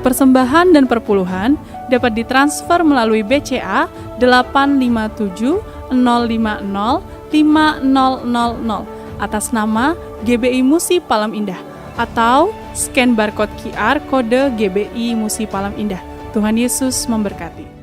Persembahan dan perpuluhan dapat ditransfer melalui BCA 857 050 5000 atas nama GBI Musi Palem Indah atau scan barcode QR kode GBI Musi Palem Indah. Tuhan Yesus memberkati.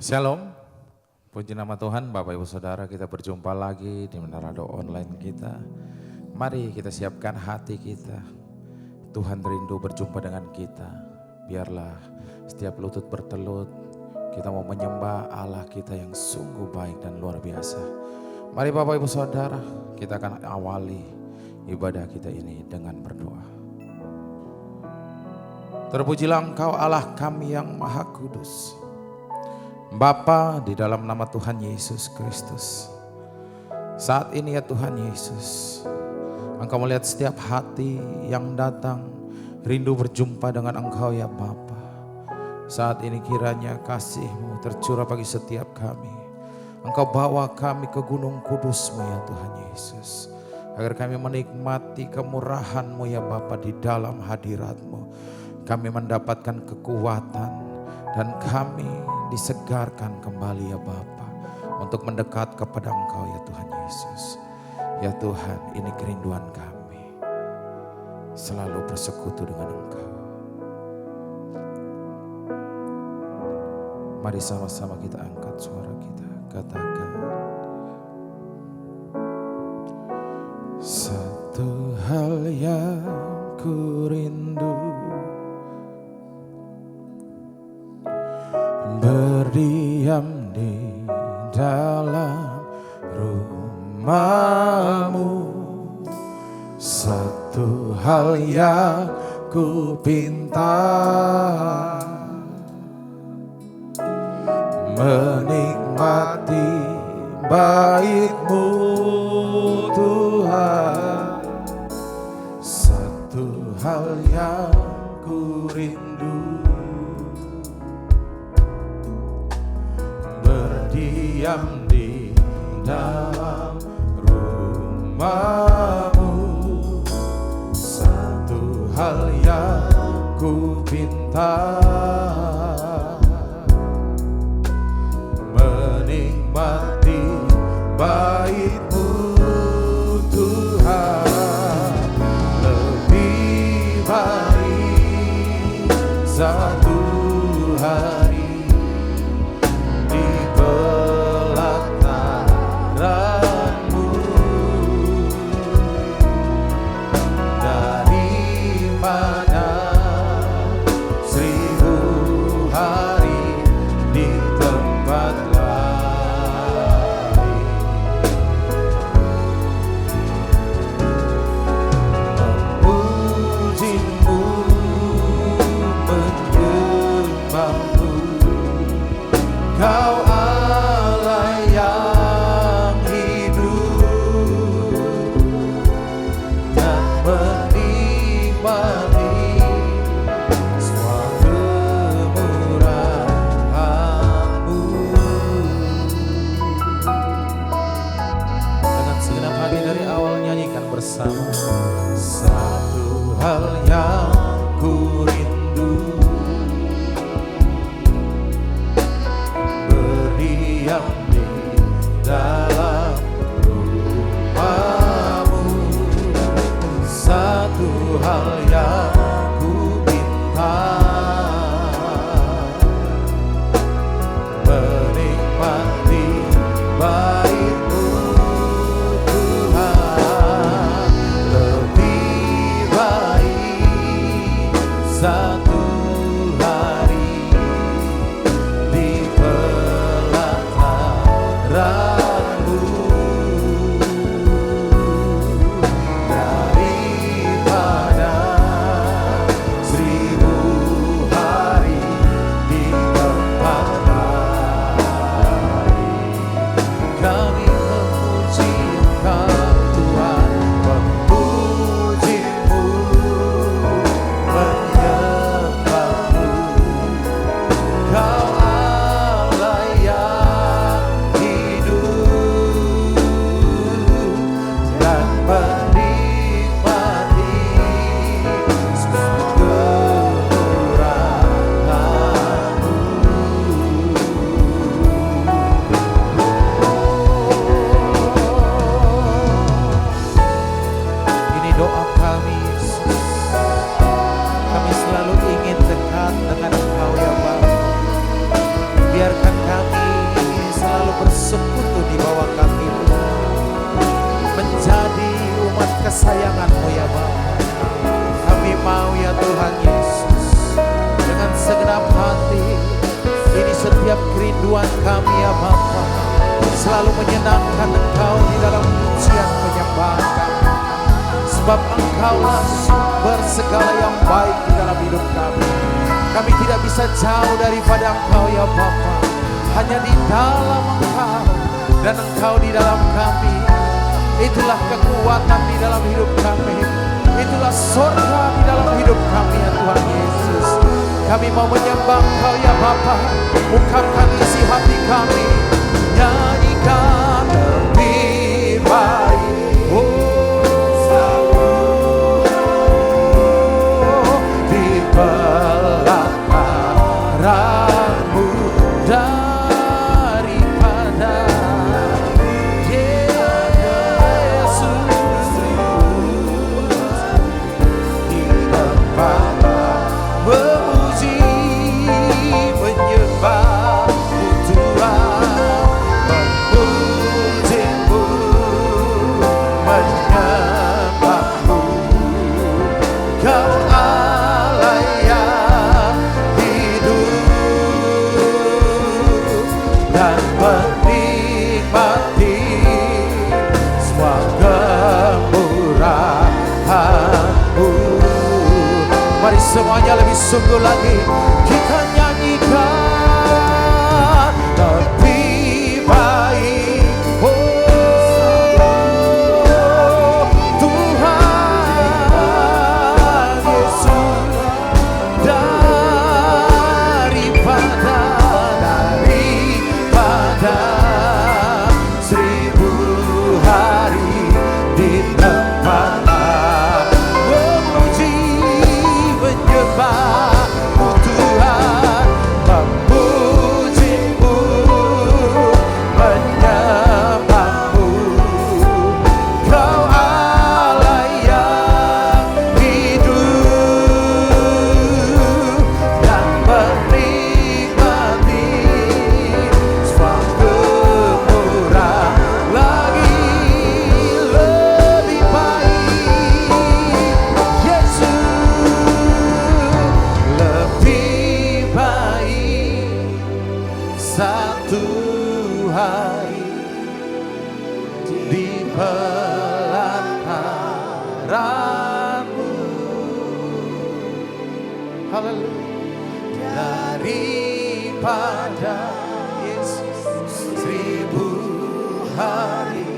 Shalom, puji nama Tuhan. Bapak Ibu Saudara, kita berjumpa lagi di Menara Doa Online kita. Mari kita siapkan hati kita. Tuhan rindu berjumpa dengan kita. Biarlah setiap lutut bertelut, kita mau menyembah Allah kita yang sungguh baik dan luar biasa. Mari Bapak Ibu Saudara, kita akan awali ibadah kita ini dengan berdoa. Terpujilah Engkau Allah kami yang Maha Kudus. Bapa, di dalam nama Tuhan Yesus Kristus, saat ini ya Tuhan Yesus, Engkau melihat setiap hati yang datang rindu berjumpa dengan Engkau ya Bapa. Saat ini kiranya kasih-Mu tercurah bagi setiap kami. Engkau bawa kami ke Gunung Kudus-Mu ya Tuhan Yesus, agar kami menikmati kemurahan-Mu ya Bapa. Di dalam hadirat-Mu kami mendapatkan kekuatan dan kami disegarkan kembali ya Bapa, untuk mendekat kepada Engkau ya Tuhan Yesus. Ya Tuhan, ini kerinduan kami, selalu bersekutu dengan Engkau. Mari sama-sama kita angkat suara kita, katakan. Satu hal yang ku rindu, berdiam di dalam rumah-Mu. Satu hal yang ku pinta, menikmati baik-Mu Tuhan. Satu hal yang ku rindu, berdiam di dalam rumah-Mu. Satu hal yang ku pinta, menikmati baik-Mu Tuhan. Lebih baik satu hari di pelataran-Mu daripada 1000 bersama. Satu hal yang ku rindu, berdiam di dalam rumah-Mu. Satu hal yang ku minta, menikmati baik-Mu Tuhan. Lebih baik satu hari di pelataran-Mu daripada 1000 hari di tempat lain. Kami memuji Engkau Tuhan, memuji-Mu, menyembah-Mu. Kau Allah yang hidup dan menikmati semua kemurahan-Mu. Ini doa kami, Yesus. Kami selalu ingin dekat dengan Engkau ya Bapa. Biarkan kami selalu bersekutu di bawah kaki-Mu, menjadi umat kesayangan-Mu ya Bapa. Kami mau ya Tuhan Yesus, dengan segenap hati, ini setiap kerinduan kami ya Bapa, selalu menyenangkan Engkau di dalam pujian penyembahan kami. Sebab Engkaulah sumber segala yang baik di dalam hidup kami. Kami tidak bisa jauh daripada Engkau ya Bapa. Hanya di dalam Engkau dan Engkau di dalam kami. Itulah kekuatan di dalam hidup kami. Itulah surga di dalam hidup kami ya Tuhan Yesus. Kami mau menyembah Engkau ya Bapa. Ungkapkan isi hati kami. Nyanyikan lebih baik. Di pelataran-Mu daripada Yesus, di tempat memuji menyembah-Mu Tuhan, memuji-Mu, menyembah-Mu. Kau Allah yang hidup dan menikmati semua kemurahan-Mu. Mari semuanya lebih sungguh lagi kita nyanyikan lebih baik. Tuhan Yesus, daripada 1000 hari di tempat memuji menyembah-Mu Tuhan, memuji-Mu, menyembah-Mu. Kau Allah yang hidup dan menikmati semua kemurahan. Lagi lebih baik Yesus, lebih baik satu hari di pelataran-Mu. Haleluya. Daripada Yesus 1000 hari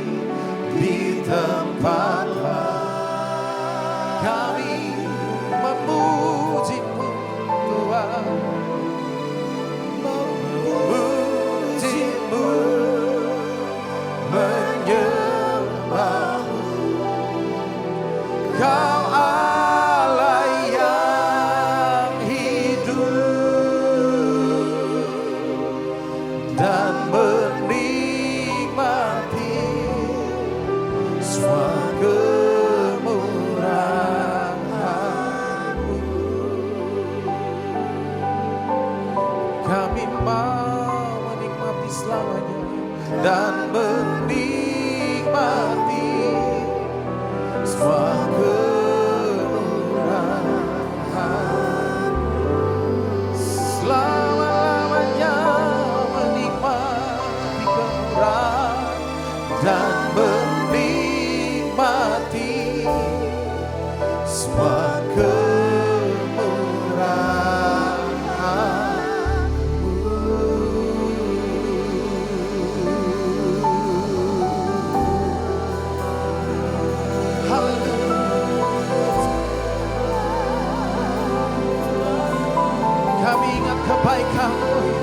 di tempat kami memuji-Mu Tuhan, memuji-Mu, menyembah-Mu. semua kemurahan-Mu. Kami mau menikmati selamanya dan menikmati semua kemurahan. Selama-lamanya menikmati kemurahan dan menikmati semua kebaikan-Mu,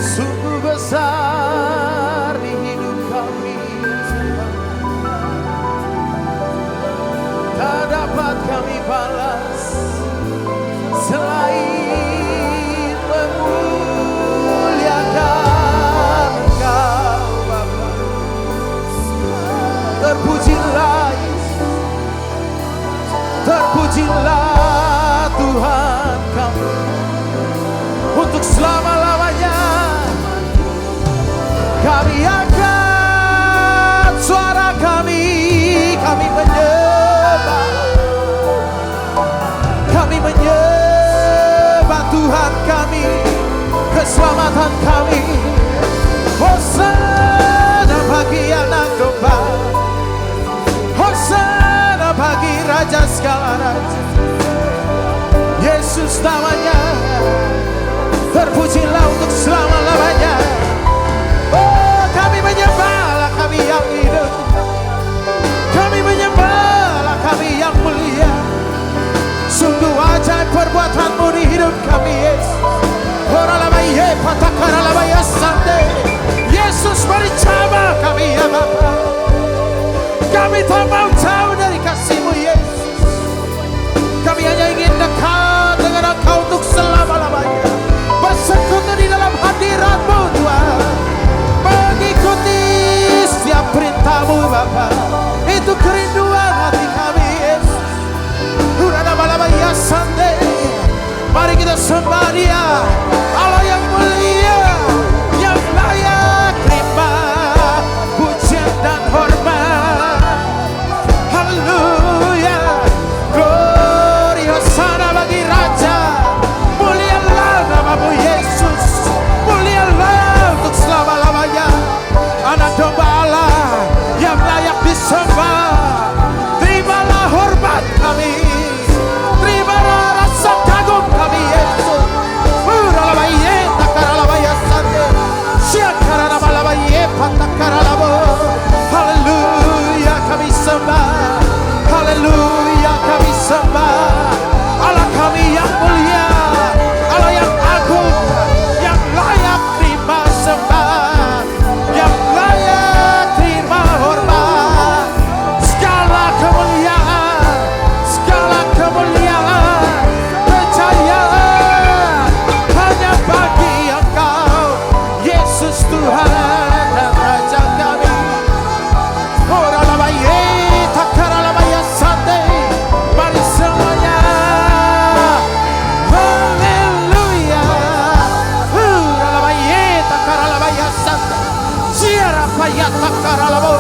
sungguh besar di hidup kami, tak dapat kami balas selain memuliakan Engkau Bapa. Terpujilah Yesus, terpujilah Tuhan kami untuk selama-lamanya. Kami angkat suara kami menyembah Tuhan kami, keselamatan kami. Hosana bagi anak domba, hosana bagi Raja segala raja, Yesus namanya. Terpujilah untuk selama-lamanya. Oh, kami menyembahlah kami yang hidup, kami menyembahlah kami yang mulia. Sungguh ajaib perbuatan-Mu di hidup kami, Yesus. Oralabaye patakaralabaya sande. Yesus berjama kami ya Bapa. Kami tak mau jauh dari kasih-Mu, Yesus. Kami hanya ingin dekat dengan Engkau untuk selama-lamanya, bersekutu di dalam hadirat-Mu Tuhan, mengikuti setiap perintah-Mu Bapa. Itu kerinduan hati kami, Yesus. Mari kita sembah Dia, Allah yang mulia, yang layak terima pujian dan hormat. Haleluya, glory hosana bagi Raja. Mulialah nama-Mu Yesus, mulialah untuk selama-lamanya. Anak domba Allah yang layak disembah, terimalah hormat kami, terimalah rasa kagum kami Yesus. Uralabaye takaralabaya sande, siakaralabaye patakaralabo. Haleluya kami sembah, haleluya kami sembah Allah kami yang mulia, Allah yang agung, yang layak terima sembah, yang layak terima hormat. Segala kemuliaan, segala kemuliaan, kejayaan hanya bagi Engkau, Yesus Tuhan dan Raja kami. Oralabaye takaralabaya sande. Mari semuanya haleluya. Oralabaye takaralabaya sande. Siarapaya takaralabo.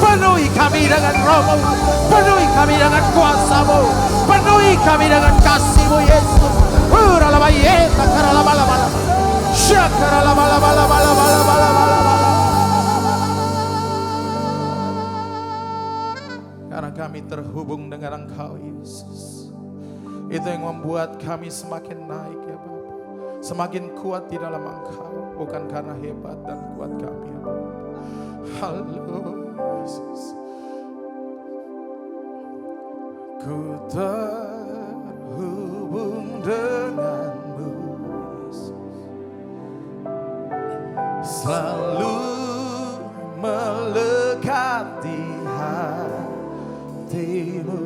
Penuhi kami dengan Roh-Mu, penuhi kami dengan kuasa-Mu, penuhi kami dengan kasih-Mu Yesus. Oralabaye takaralabalabala. Syakaralabalabalabalabalabalabala. Karena kami terhubung dengan Engkau Yesus, itu yang membuat kami semakin naik ya Bapa, semakin kuat di dalam Engkau, bukan karena hebat dan kuat kami ya Bapa. Haleluya Yesus. Ku terhubung denganmu Yesus, selalu melekat di hatimu.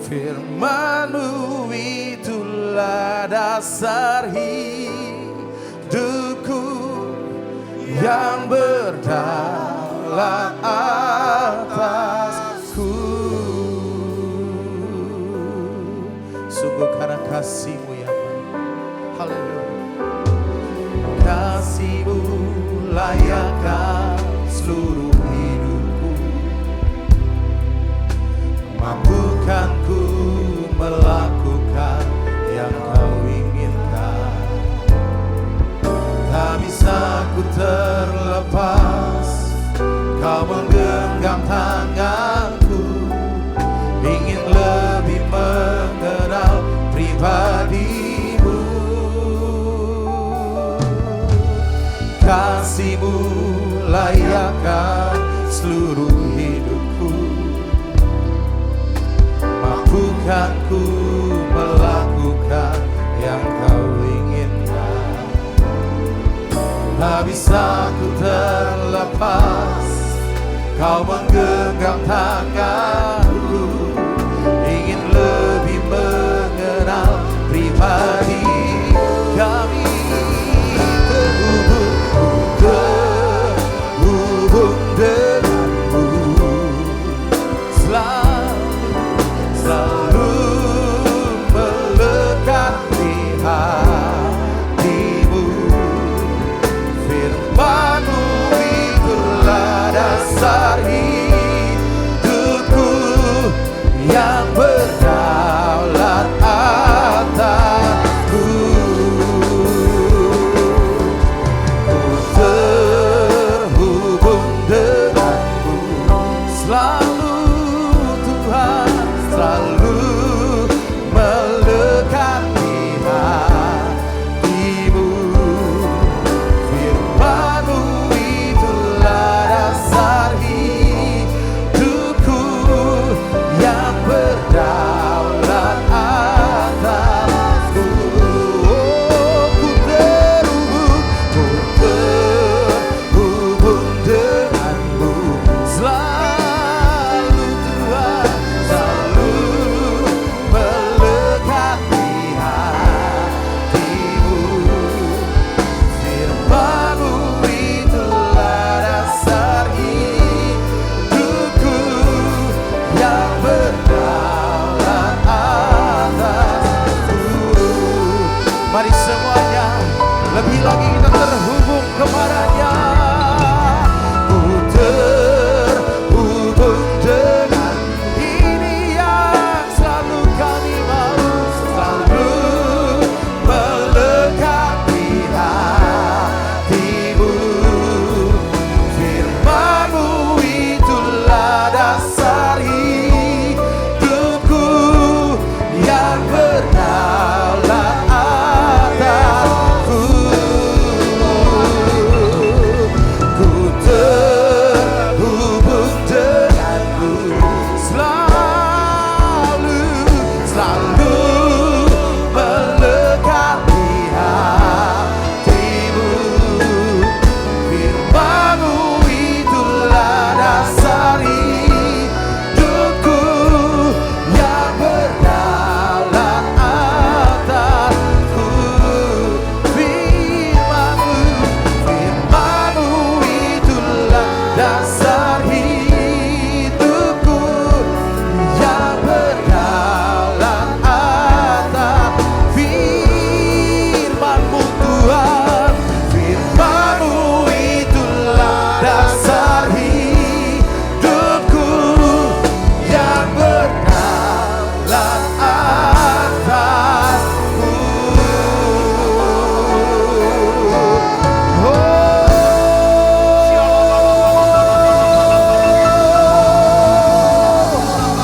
Firman-Mu itulah dasar hidupku yang berdaulat. seluruh hidupku. Mampukah ku melakukan yang kau inginkan? Tak bisa ku terlepas, kau menggenggam tanganku. Ingin lebih mengenal pribadi kami. Terhubung denganmu, selalu melekat di hatimu. Firman-Mu itulah dasar hidupku, yang berdaulat atasku. Ku terhubung denganmu, selalu Tuhan, selalu melekat di hatimu. Firman-Mu itulah dasar hidupku, yang berdaulat atasku. Ku terhubung denganmu, selalu Tuhan, selalu melekat di hatimu. Firman-Mu itulah dasar hidupku, yang berdaulat atasku. Mari semuanya lebih lagi kita terhubung kepadanya. Ku terhubung dengan ini yang selalu kami mau, selalu melekat di hatimu. Firman-Mu itulah dasar hidupku, yang berdaulat atasku. Ku terhubung denganmu, selalu melekat di hatimu. Firman-Mu itulah dasar hidupku, yang berdaulat atasku. Firman-Mu itulah dasar hidupku, yang berdaulat atas. Firman-Mu Tuhan, Firman-Mu itulah dasar hidupku, yang berdaulat atasku.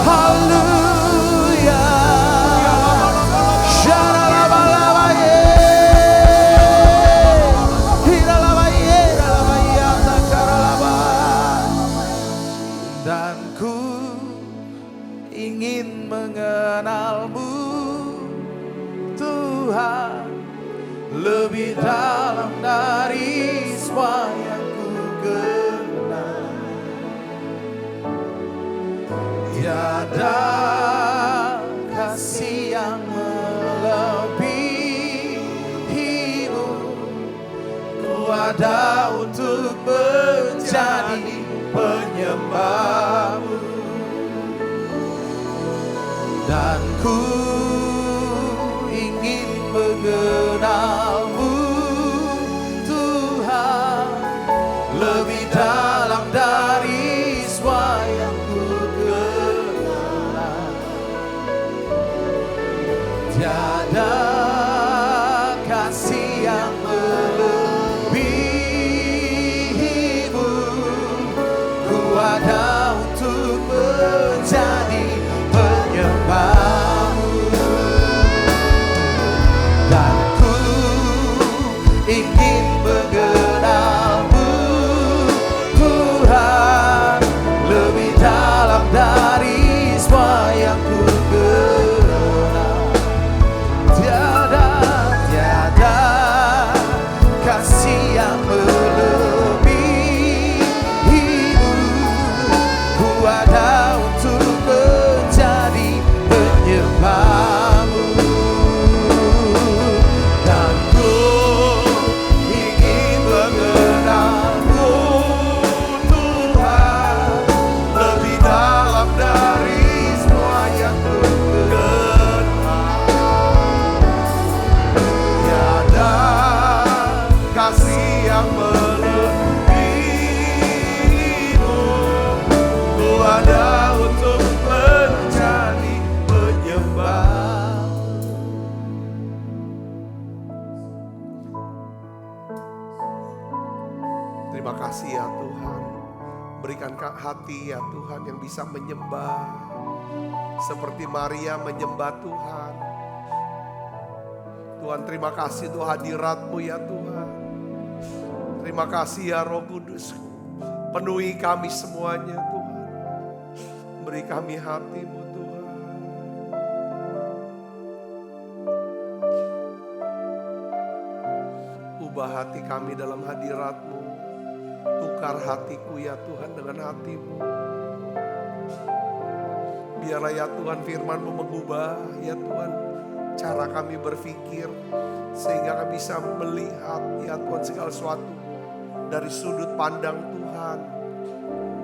Haleluya. Shalalabalalaye. Hiralabaye, ralabaye, takaralaba. Dan ku ingin mengenal-Mu Tuhan, lebih dalam dari semua yang ku kenal. Tiada kasih yang melebihimu. Ku ada untuk menjadi penyembah-Mu, dan ku ingin mengenal-Mu Tuhan, lebih dalam dari semua yang ku kenal. Tiada kasih yang melebihimu. Ku ada untuk menjadi penyembah-Mu, dan ku ingin mengenal-Mu Tuhan, Berikan hati ya Tuhan yang bisa menyembah. Seperti Maria menyembah Tuhan. Tuhan, terima kasih untuk hadirat-Mu ya Tuhan. Terima kasih ya Roh Kudus. Penuhi kami semuanya Tuhan. Beri kami hati-Mu Tuhan. Ubah hati kami dalam hadirat-Mu. Tukar hatiku ya Tuhan dengan hati-Mu. Biarlah ya Tuhan firman-Mu mengubah ya Tuhan cara kami berpikir. Sehingga kami bisa melihat ya Tuhan segala sesuatu dari sudut pandang Tuhan.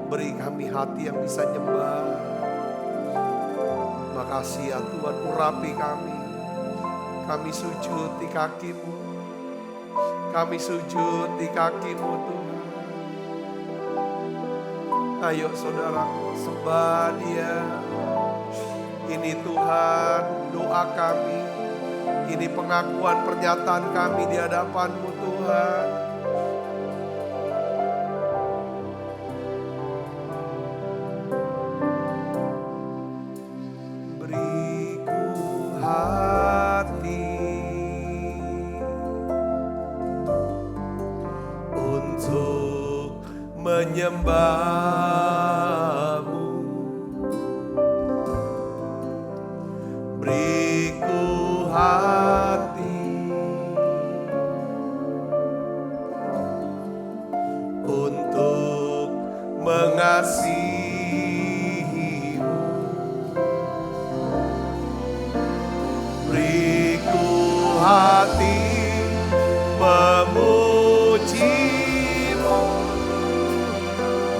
Beri kami hati yang bisa nyembah. Makasih ya Tuhan, urapi kami. Kami sujud di kaki-Mu. Kami sujud di kaki-Mu Tuhan. Ayo saudara, sembah Dia. Ini Tuhan doa kami. Ini pengakuan pernyataan kami di hadapan-Mu Tuhan. Beriku hati untuk menyembah-Mu. Beriku hati untuk mengasihi-Mu. Beriku hati memuji-Mu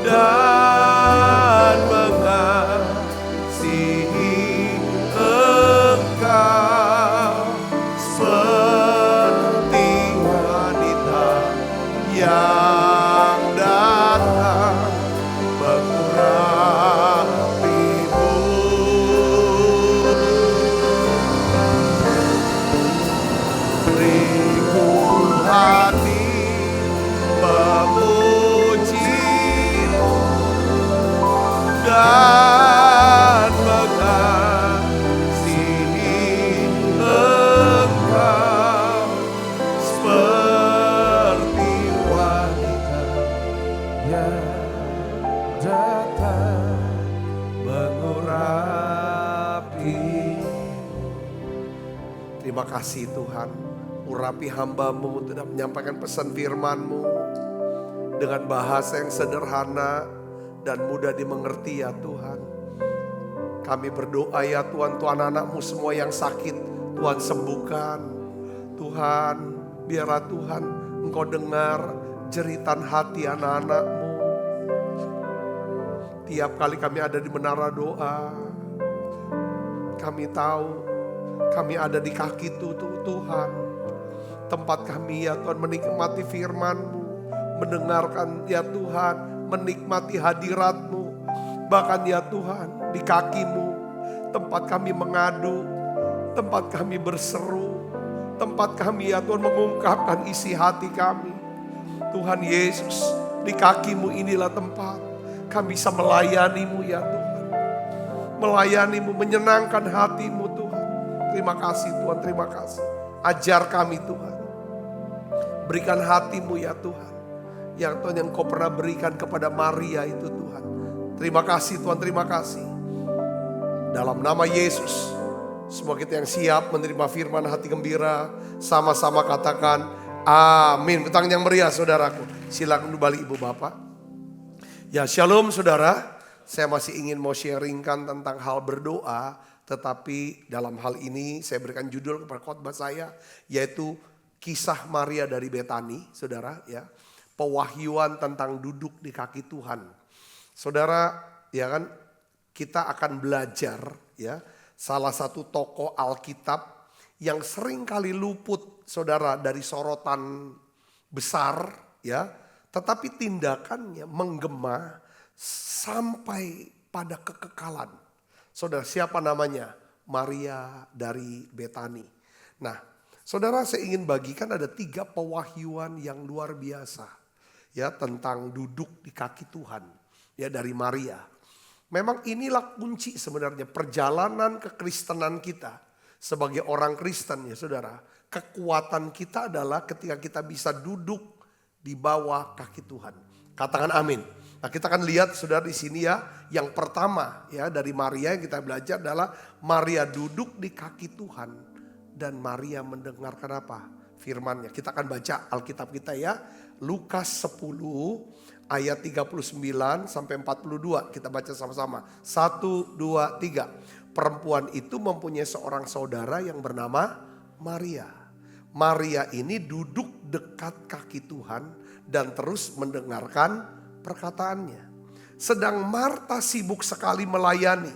dan mengasihi Engkau seperti wanita yang datang mengurapi-Mu. Beriku hati memuji-Mu dan mengasihi Engkau seperti wanita yang datang mengurapi. Terima kasih Tuhan, urapi hamba-Mu untuk menyampaikan pesan firman-Mu dengan bahasa yang sederhana dan mudah dimengerti ya Tuhan. Kami berdoa ya Tuhan, Tuhan anak-Mu semua yang sakit Tuhan sembuhkan. Tuhan, biarlah Tuhan Engkau dengar jeritan hati anak-anak-Mu. Tiap kali kami ada di menara doa, kami tahu kami ada di kaki Tuhan. Tempat kami ya Tuhan menikmati firman-Mu, mendengarkan ya Tuhan, menikmati hadirat-Mu. Bahkan ya Tuhan di kaki-Mu, tempat kami mengadu, tempat kami berseru, tempat kami ya Tuhan mengungkapkan isi hati kami. Tuhan Yesus, di kaki-Mu inilah tempat kami bisa melayani-Mu ya Tuhan. Melayani-Mu, menyenangkan hati-Mu Tuhan. Terima kasih Tuhan, terima kasih. Ajar kami Tuhan. Berikan hati-Mu ya Tuhan. Yang Tuhan yang Kau pernah berikan kepada Maria itu Tuhan. Terima kasih Tuhan, terima kasih. Dalam nama Yesus, semua kita yang siap menerima firman hati gembira, sama-sama katakan amin. Betang yang meriah saudaraku. Silakan kembali Ibu Bapak. Ya shalom saudara. Saya masih ingin mau sharingkan tentang hal berdoa. Tetapi dalam hal ini saya berikan judul kepada khotbah saya. Yaitu kisah Maria dari Betani saudara ya. Pewahyuan tentang duduk di kaki Tuhan. Saudara ya kan, kita akan belajar ya salah satu tokoh Alkitab yang sering kali luput saudara dari sorotan besar ya, tetapi tindakannya menggema sampai pada kekekalan. Saudara, siapa namanya? Maria dari Betani. Nah, saudara, saya ingin bagikan ada 3 pewahyuan yang luar biasa ya tentang duduk di kaki Tuhan. ya dari Maria. Memang inilah kunci sebenarnya perjalanan kekristenan kita sebagai orang Kristen ya saudara. Kekuatan kita adalah ketika kita bisa duduk di bawah kaki Tuhan. Katakan amin. Nah kita akan lihat saudara di sini ya. Yang pertama ya dari Maria yang kita belajar adalah Maria duduk di kaki Tuhan. Dan Maria mendengarkan apa? Firman-Nya. Kita akan baca Alkitab kita ya. Lukas 10 ayat 39 sampai 42. Kita baca sama-sama. 1, 2, 3. Perempuan itu mempunyai seorang saudara yang bernama Maria. Maria ini duduk dekat kaki Tuhan dan terus mendengarkan perkataannya. Sedang Marta sibuk sekali melayani.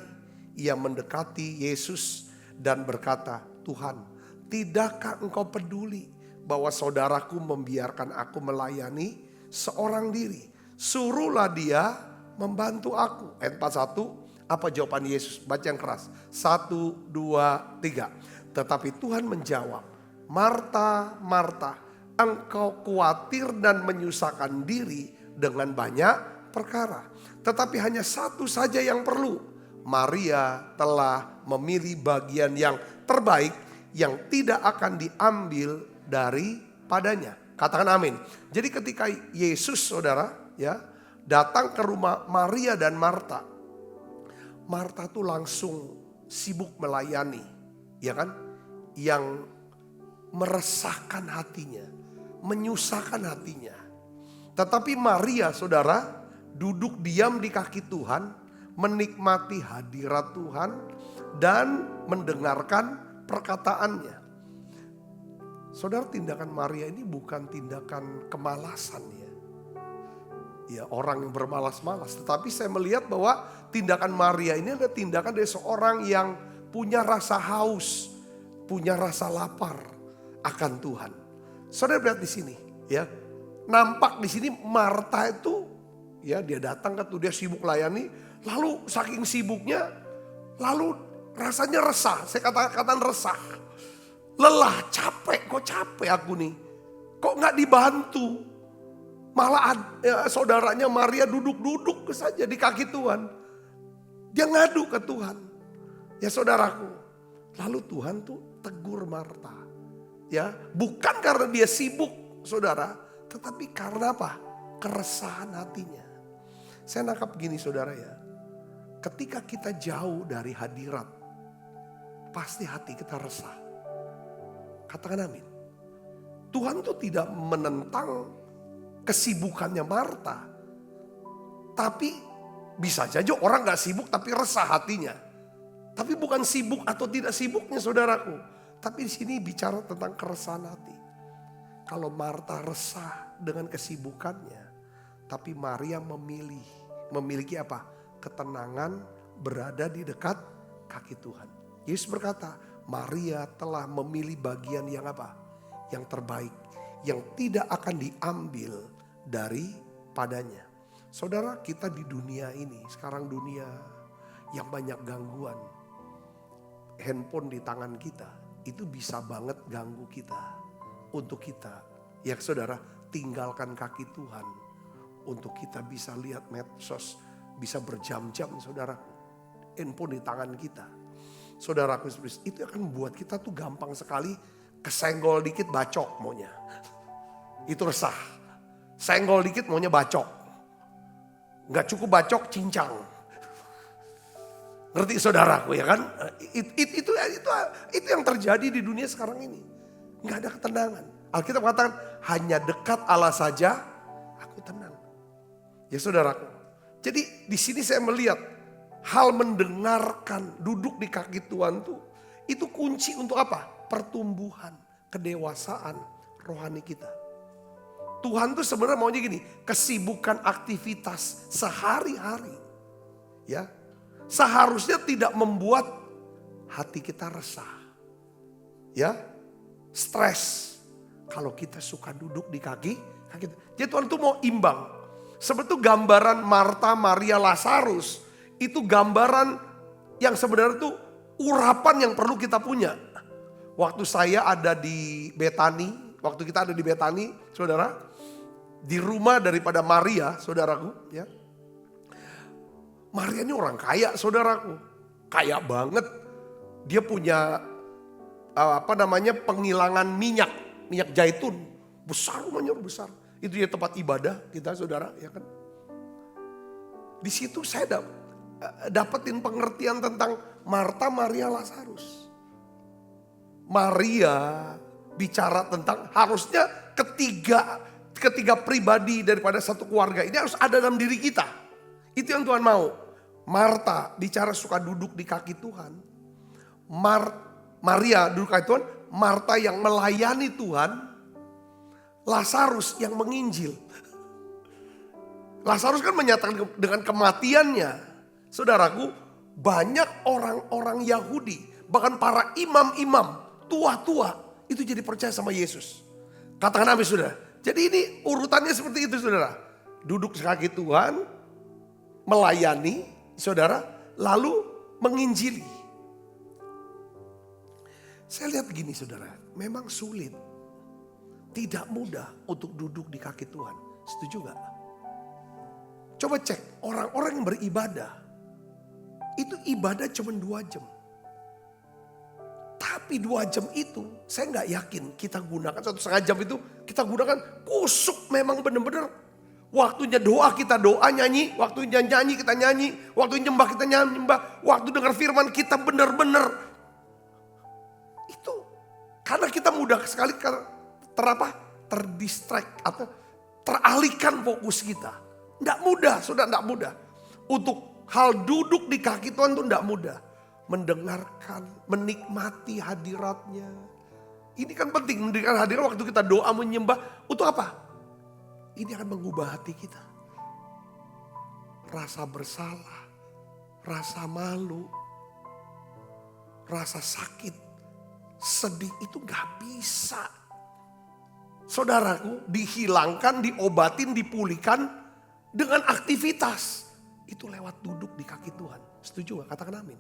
Ia mendekati Yesus dan berkata, Tuhan, tidakkah engkau peduli bahwa saudaraku membiarkan aku melayani seorang diri? Suruhlah dia membantu aku. Ayat 41, apa jawaban Yesus? Baca yang keras. 1, 2, 3. Tetapi Tuhan menjawab, Marta, Marta, engkau khawatir dan menyusahkan diri dengan banyak perkara. Tetapi hanya satu saja yang perlu. Maria telah memilih bagian yang terbaik yang tidak akan diambil daripadanya. Katakan amin. Jadi ketika Yesus saudara ya datang ke rumah Maria dan Marta. Marta tuh langsung sibuk melayani. Ya kan? Yang meresahkan hatinya, menyusahkan hatinya. Tetapi Maria saudara duduk diam di kaki Tuhan, menikmati hadirat Tuhan dan mendengarkan perkataannya. Saudara, tindakan Maria ini bukan tindakan kemalasan ya. Ya orang yang bermalas-malas. Tetapi saya melihat bahwa tindakan Maria ini adalah tindakan dari seorang yang punya rasa haus, punya rasa lapar akan Tuhan. Saudara lihat di sini ya. Nampak di sini Marta itu ya dia datang kan tuh dia sibuk layani, lalu saking sibuknya lalu rasanya resah. Saya katakan resah. Lelah, capek, kok capek aku nih. Kok nggak dibantu? Malah saudaranya Maria duduk-duduk saja di kaki Tuhan. Dia ngadu ke Tuhan. Ya saudaraku. Lalu Tuhan tuh tegur Marta. Ya, bukan karena dia sibuk, saudara, tetapi karena apa? Keresahan hatinya. Saya nangkap gini, saudara ya. Ketika kita jauh dari hadirat, pasti hati kita resah. Katakan amin. Tuhan tuh tidak menentang kesibukannya Marta. Tapi bisa saja orang gak sibuk tapi resah hatinya. Tapi bukan sibuk atau tidak sibuknya saudaraku. Tapi di sini bicara tentang keresahan hati. Kalau Marta resah dengan kesibukannya, tapi Maria memiliki apa? Ketenangan berada di dekat kaki Tuhan. Yesus berkata, Maria telah memilih bagian yang apa? Yang terbaik, yang tidak akan diambil daripadanya. Saudara, kita di dunia ini, sekarang dunia yang banyak gangguan. Handphone di tangan kita. Itu bisa banget ganggu kita. Untuk kita. Ya saudara, tinggalkan kaki Tuhan. Untuk kita bisa lihat medsos. Bisa berjam-jam saudara. Handphone di tangan kita. Saudaraku, itu akan membuat kita tuh gampang sekali. Kesenggol dikit bacok maunya. Itu resah. Senggol dikit maunya bacok. Gak cukup bacok, cincang. Ngerti saudaraku ya kan? Itu yang terjadi di dunia sekarang ini. Nggak ada ketenangan. Alkitab katakan hanya dekat Allah saja aku tenang. Ya saudaraku. Jadi di sini saya melihat hal mendengarkan duduk di kaki Tuhan itu kunci untuk apa? Pertumbuhan, kedewasaan rohani kita. Tuhan tuh sebenarnya maunya gini, kesibukan aktivitas sehari-hari. Ya. Seharusnya tidak membuat hati kita resah. Ya, stres. Kalau kita suka duduk di kaki. Jadi Tuhan itu mau imbang. Sebetulnya gambaran Marta, Maria, Lazarus. Itu gambaran yang sebenarnya itu urapan yang perlu kita punya. Waktu saya ada di Betani. Waktu kita ada di Betani, saudara. Di rumah daripada Maria, saudaraku. Ya. Maria ini orang kaya saudaraku. Kaya banget. Dia punya penghilangan minyak zaitun. Besar rumahnya besar. Itu dia tempat ibadah kita saudara ya kan. Di situ saya dapetin pengertian tentang Marta, Maria, Lazarus. Maria bicara tentang harusnya ketiga pribadi daripada satu keluarga ini harus ada dalam diri kita. Itu yang Tuhan mau. Marta bicara suka duduk di kaki Tuhan. Maria duduk di kaki Tuhan. Marta yang melayani Tuhan. Lazarus yang menginjil. Lazarus kan menyatakan dengan kematiannya. Saudaraku, banyak orang-orang Yahudi, bahkan para imam-imam, tua-tua, itu jadi percaya sama Yesus. Katakan amin saudara. Jadi ini urutannya seperti itu saudara. Duduk di kaki Tuhan, melayani saudara, lalu menginjili. Saya lihat begini saudara, memang sulit. Tidak mudah untuk duduk di kaki Tuhan. Setuju gak? Coba cek orang-orang yang beribadah. Itu ibadah cuma 2 jam. Tapi 2 jam itu saya gak yakin kita gunakan 1,5 jam itu kita gunakan kusuk memang benar-benar. Waktunya doa kita doa nyanyi, waktunya nyanyi kita nyanyi, waktunya nyembah kita nyembah, waktu dengar firman kita benar-benar. Itu karena kita mudah sekali terdistract atau teralihkan fokus kita. Tidak mudah, sudah tidak mudah. Untuk hal duduk di kaki Tuhan itu tidak mudah. Mendengarkan, menikmati hadiratnya. Ini kan penting, mendengarkan hadirat waktu kita doa menyembah. Untuk apa? Ini akan mengubah hati kita. Rasa bersalah, rasa malu, rasa sakit, sedih itu gak bisa. Saudaraku, dihilangkan, diobatin, dipulihkan dengan aktivitas. Itu lewat duduk di kaki Tuhan. Setuju gak? Katakan amin.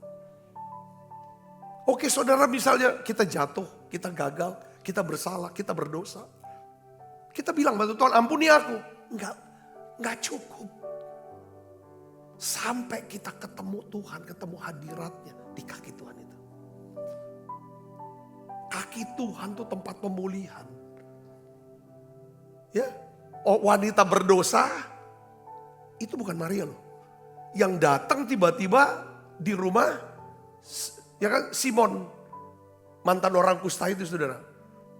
Oke saudara, misalnya kita jatuh, kita gagal, kita bersalah, kita berdosa. Kita bilang pada Tuhan, ampuni aku. Enggak cukup. Sampai kita ketemu Tuhan, ketemu hadiratnya di kaki Tuhan itu. Kaki Tuhan itu tempat pemulihan. Ya, wanita berdosa itu bukan Maria loh. Yang datang tiba-tiba di rumah, ya kan, Simon, mantan orang kusta itu saudara.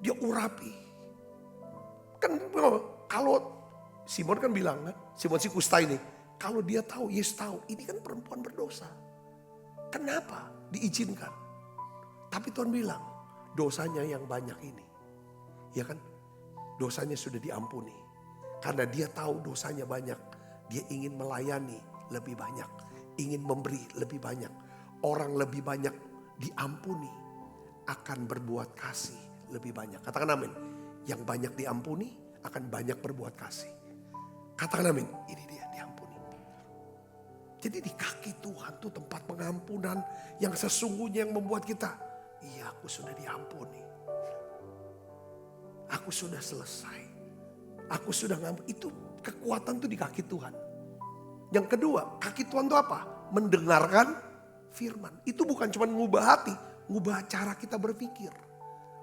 Dia urapi. Kan kalau Simon kan bilang kan, Simon si kusta ini, kalau dia tahu, Yesus tahu, ini kan perempuan berdosa. Kenapa diizinkan? Tapi Tuhan bilang, dosanya yang banyak ini. Ya kan? Dosanya sudah diampuni. Karena dia tahu dosanya banyak. Dia ingin melayani lebih banyak. Ingin memberi lebih banyak. Orang lebih banyak diampuni. Akan berbuat kasih lebih banyak. Katakan amin. Yang banyak diampuni akan banyak berbuat kasih. Katakan amin. Ini dia diampuni. Jadi di kaki Tuhan tuh tempat pengampunan. Yang sesungguhnya yang membuat kita. Iya, aku sudah diampuni. Aku sudah selesai. Aku sudah ngampuni. Itu kekuatan tuh di kaki Tuhan. Yang kedua, kaki Tuhan itu apa? Mendengarkan firman. Itu bukan cuma mengubah hati, mengubah cara kita berpikir.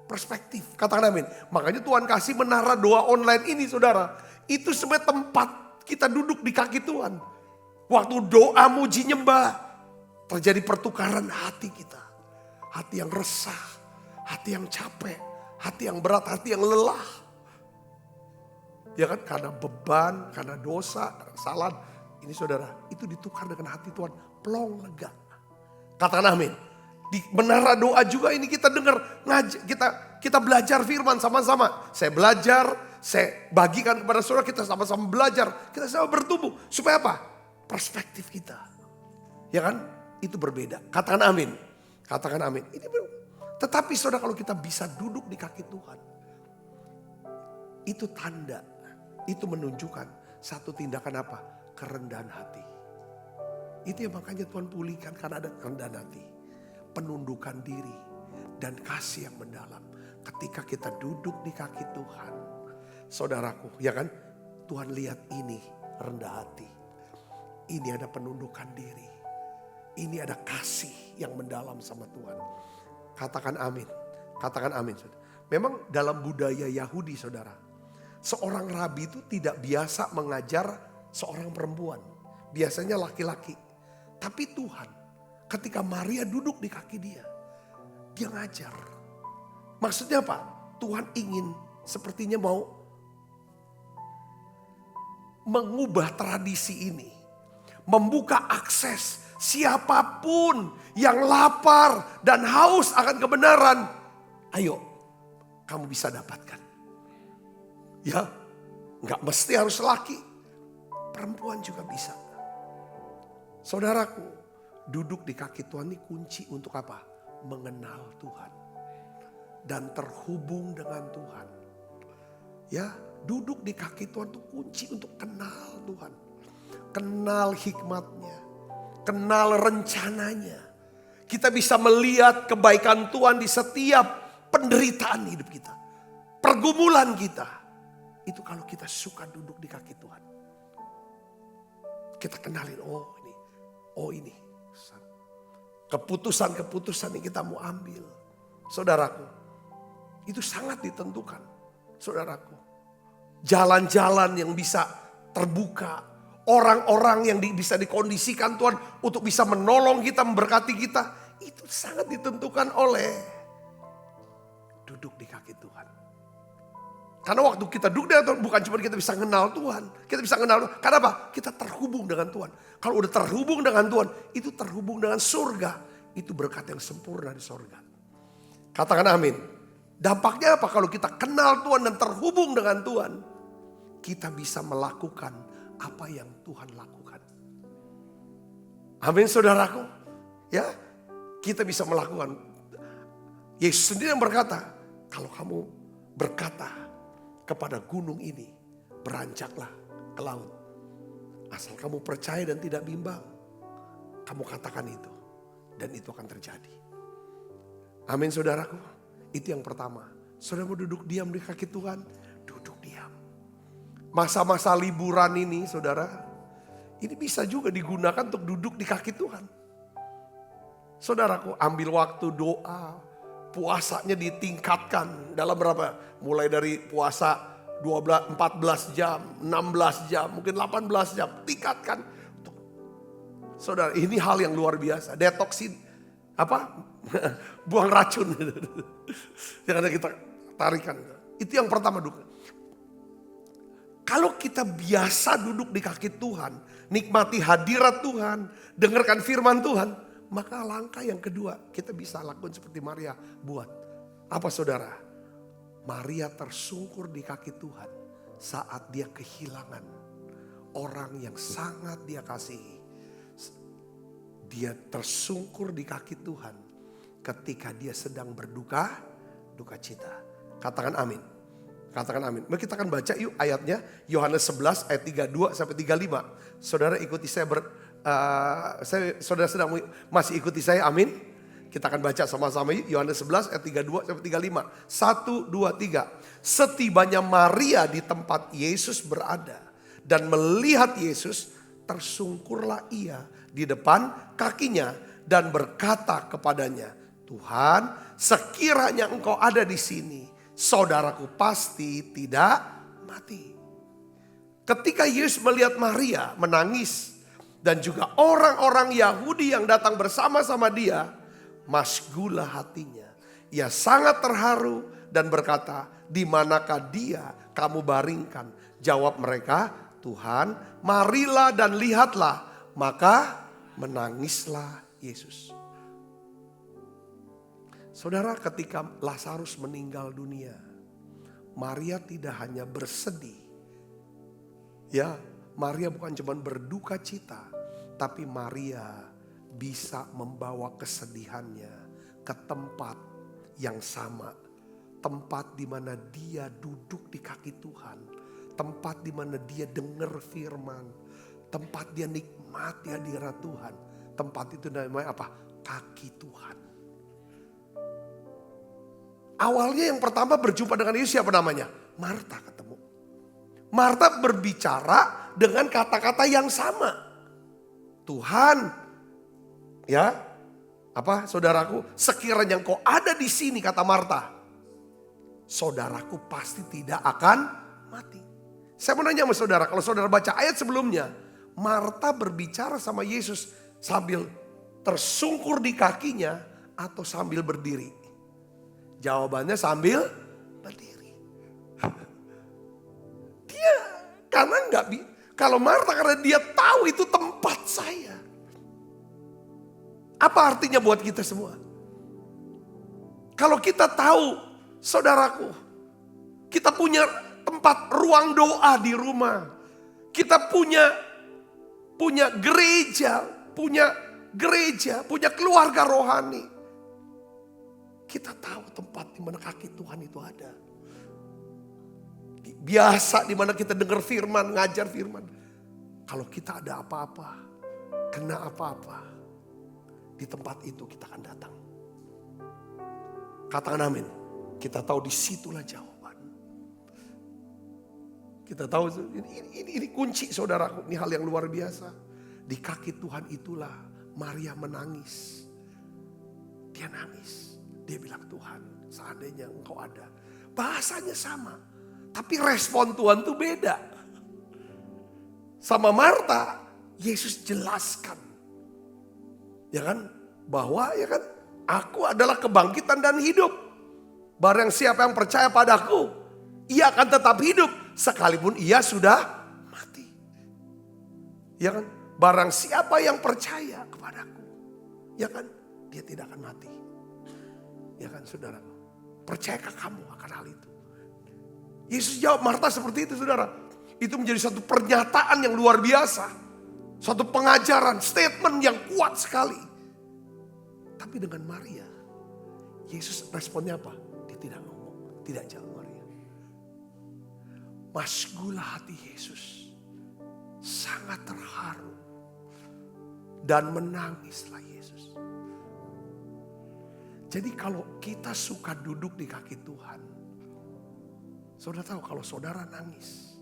Perspektif, katakan amin. Makanya Tuhan kasih menara doa online ini saudara. Itu sebenarnya tempat kita duduk di kaki Tuhan. Waktu doa muji nyembah, terjadi pertukaran hati kita. Hati yang resah, hati yang capek, hati yang berat, hati yang lelah. Ya kan, karena beban, karena dosa, karena kesalahan. Ini saudara, itu ditukar dengan hati Tuhan. Plong, lega. Katakan amin. Di menara doa juga ini kita dengar, kita belajar firman sama-sama. Saya belajar, saya bagikan kepada saudara, kita sama-sama belajar. Kita sama bertumbuh. Supaya apa? Perspektif kita. Ya kan? Itu berbeda. Katakan amin. Katakan amin. Tetapi saudara, kalau kita bisa duduk di kaki Tuhan. Itu tanda. Itu menunjukkan satu tindakan apa? Kerendahan hati. Itu yang makanya Tuhan pulihkan karena ada kerendahan hati. Penundukan diri dan kasih yang mendalam. Ketika kita duduk di kaki Tuhan. Saudaraku, ya kan? Tuhan lihat ini rendah hati. Ini ada penundukan diri. Ini ada kasih yang mendalam sama Tuhan. Katakan amin. Katakan amin. Saudara. Memang dalam budaya Yahudi saudara, seorang rabi itu tidak biasa mengajar seorang perempuan. Biasanya laki-laki. Tapi Tuhan ketika Maria duduk di kaki dia ngajar. Maksudnya apa? Tuhan ingin sepertinya mau mengubah tradisi ini. Membuka akses siapapun yang lapar dan haus akan kebenaran. Ayo, kamu bisa dapatkan. Ya, nggak mesti harus laki. Perempuan juga bisa. Saudaraku, duduk di kaki Tuhan ini kunci untuk apa? Mengenal Tuhan. Dan terhubung dengan Tuhan. Ya, duduk di kaki Tuhan itu kunci untuk kenal Tuhan. Kenal hikmatnya. Kenal rencananya. Kita bisa melihat kebaikan Tuhan di setiap penderitaan hidup kita. Pergumulan kita. Itu kalau kita suka duduk di kaki Tuhan. Kita kenalin, oh ini. Keputusan-keputusan yang kita mau ambil. Saudaraku, itu sangat ditentukan. Saudaraku, jalan-jalan yang bisa terbuka. Orang-orang yang bisa dikondisikan Tuhan untuk bisa menolong kita, memberkati kita. Itu sangat ditentukan oleh duduk di kaki Tuhan. Karena waktu kita duduk dengan Tuhan bukan cuma kita bisa kenal Tuhan. Kita bisa kenal Tuhan. Karena apa? Kita terhubung dengan Tuhan. Kalau udah terhubung dengan Tuhan, itu terhubung dengan surga. Itu berkat yang sempurna di surga. Katakan amin. Dampaknya apa? Kalau kita kenal Tuhan dan terhubung dengan Tuhan, kita bisa melakukan apa yang Tuhan lakukan. Amin saudaraku. Ya, kita bisa melakukan. Yesus sendiri yang berkata, kalau kamu berkata kepada gunung ini, beranjaklah ke laut. Asal kamu percaya dan tidak bimbang, kamu katakan itu. Dan itu akan terjadi. Amin saudaraku. Itu yang pertama. Saudara mau duduk diam di kaki Tuhan, duduk diam. Masa-masa liburan ini saudara, ini bisa juga digunakan untuk duduk di kaki Tuhan. Saudaraku, ambil waktu doa, puasanya ditingkatkan dalam berapa? Mulai dari puasa 12, 14 jam, 16 jam, mungkin 18 jam, tingkatkan. Saudara, ini hal yang luar biasa. Detoksin, buang racun. Yang ada kita tarikan. Itu yang pertama dulu. Kalau kita biasa duduk di kaki Tuhan, nikmati hadirat Tuhan, dengarkan firman Tuhan, maka langkah yang kedua kita bisa lakukan seperti Maria buat. Apa saudara? Maria tersungkur di kaki Tuhan saat dia kehilangan orang yang sangat dia kasihi. Dia tersungkur di kaki Tuhan ketika dia sedang berduka cita. Katakan amin. Katakan amin. Mari kita akan baca yuk ayatnya. Yohanes 11 ayat 32 sampai 35. Saudara ikuti saya saudara sedang masih ikuti saya, amin. Kita akan baca sama-sama yuk. Yohanes 11 ayat 32 sampai 35. 1, 2, 3. Setibanya Maria di tempat Yesus berada dan melihat Yesus, tersungkurlah ia di depan kakinya dan berkata kepadanya, Tuhan, sekiranya engkau ada di sini, saudaraku pasti tidak mati. Ketika Yesus melihat Maria menangis dan juga orang-orang Yahudi yang datang bersama-sama dia, masgulah hatinya. Ia sangat terharu dan berkata, di manakah dia kamu baringkan? Jawab mereka, Tuhan, marilah dan lihatlah. Maka menangislah Yesus. Saudara, ketika Lazarus meninggal dunia, Maria tidak hanya bersedih. Ya, Maria bukan cuma berduka cita, tapi Maria bisa membawa kesedihannya ke tempat yang sama. Tempat di mana dia duduk di kaki Tuhan. Tempat di mana dia dengar firman. Tempat dia nikmati hadirat Tuhan. Tempat itu namanya apa? Kaki Tuhan. Awalnya yang pertama berjumpa dengan Yesus siapa namanya? Marta ketemu. Marta berbicara dengan kata-kata yang sama. Tuhan, ya, saudaraku, sekiranya engkau ada di sini, kata Marta, saudaraku pasti tidak akan mati. Saya mau nanya sama saudara, kalau saudara baca ayat sebelumnya, Marta berbicara sama Yesus sambil tersungkur di kakinya atau sambil berdiri? Jawabannya sambil berdiri. Dia karena kalau Marta karena dia tahu itu tempat saya. Apa artinya buat kita semua? Kalau kita tahu, saudaraku, kita punya tempat ruang doa di rumah. Kita punya gereja, punya keluarga rohani. Kita tahu tempat di mana kaki Tuhan itu ada. Biasa di mana kita dengar firman, ngajar firman. Kalau kita ada apa-apa, kena apa-apa, di tempat itu kita akan datang. Katakan amin. Kita tahu disitulah jawaban. Kita tahu ini kunci, saudaraku. Ini hal yang luar biasa. Di kaki Tuhan itulah Maria menangis. Dia nangis. Dia bilang, Tuhan, seandainya engkau ada. Bahasanya sama. Tapi respon Tuhan tuh beda. Sama Marta, Yesus jelaskan. Ya kan? Bahwa ya kan, aku adalah kebangkitan dan hidup. Barang siapa yang percaya padaku, ia akan tetap hidup sekalipun ia sudah mati. Ya kan? Barang siapa yang percaya kepadaku, ya kan, dia tidak akan mati. Ya kan, saudara? Percayakah kamu akan hal itu? Yesus jawab Marta seperti itu, saudara. Itu menjadi satu pernyataan yang luar biasa. Suatu pengajaran, statement yang kuat sekali. Tapi dengan Maria, Yesus responnya apa? Dia tidak ngomong, tidak jawab Maria. Masgulah hati Yesus, sangat terharu dan menangislah Yesus. Jadi kalau kita suka duduk di kaki Tuhan, saudara tahu kalau saudara nangis,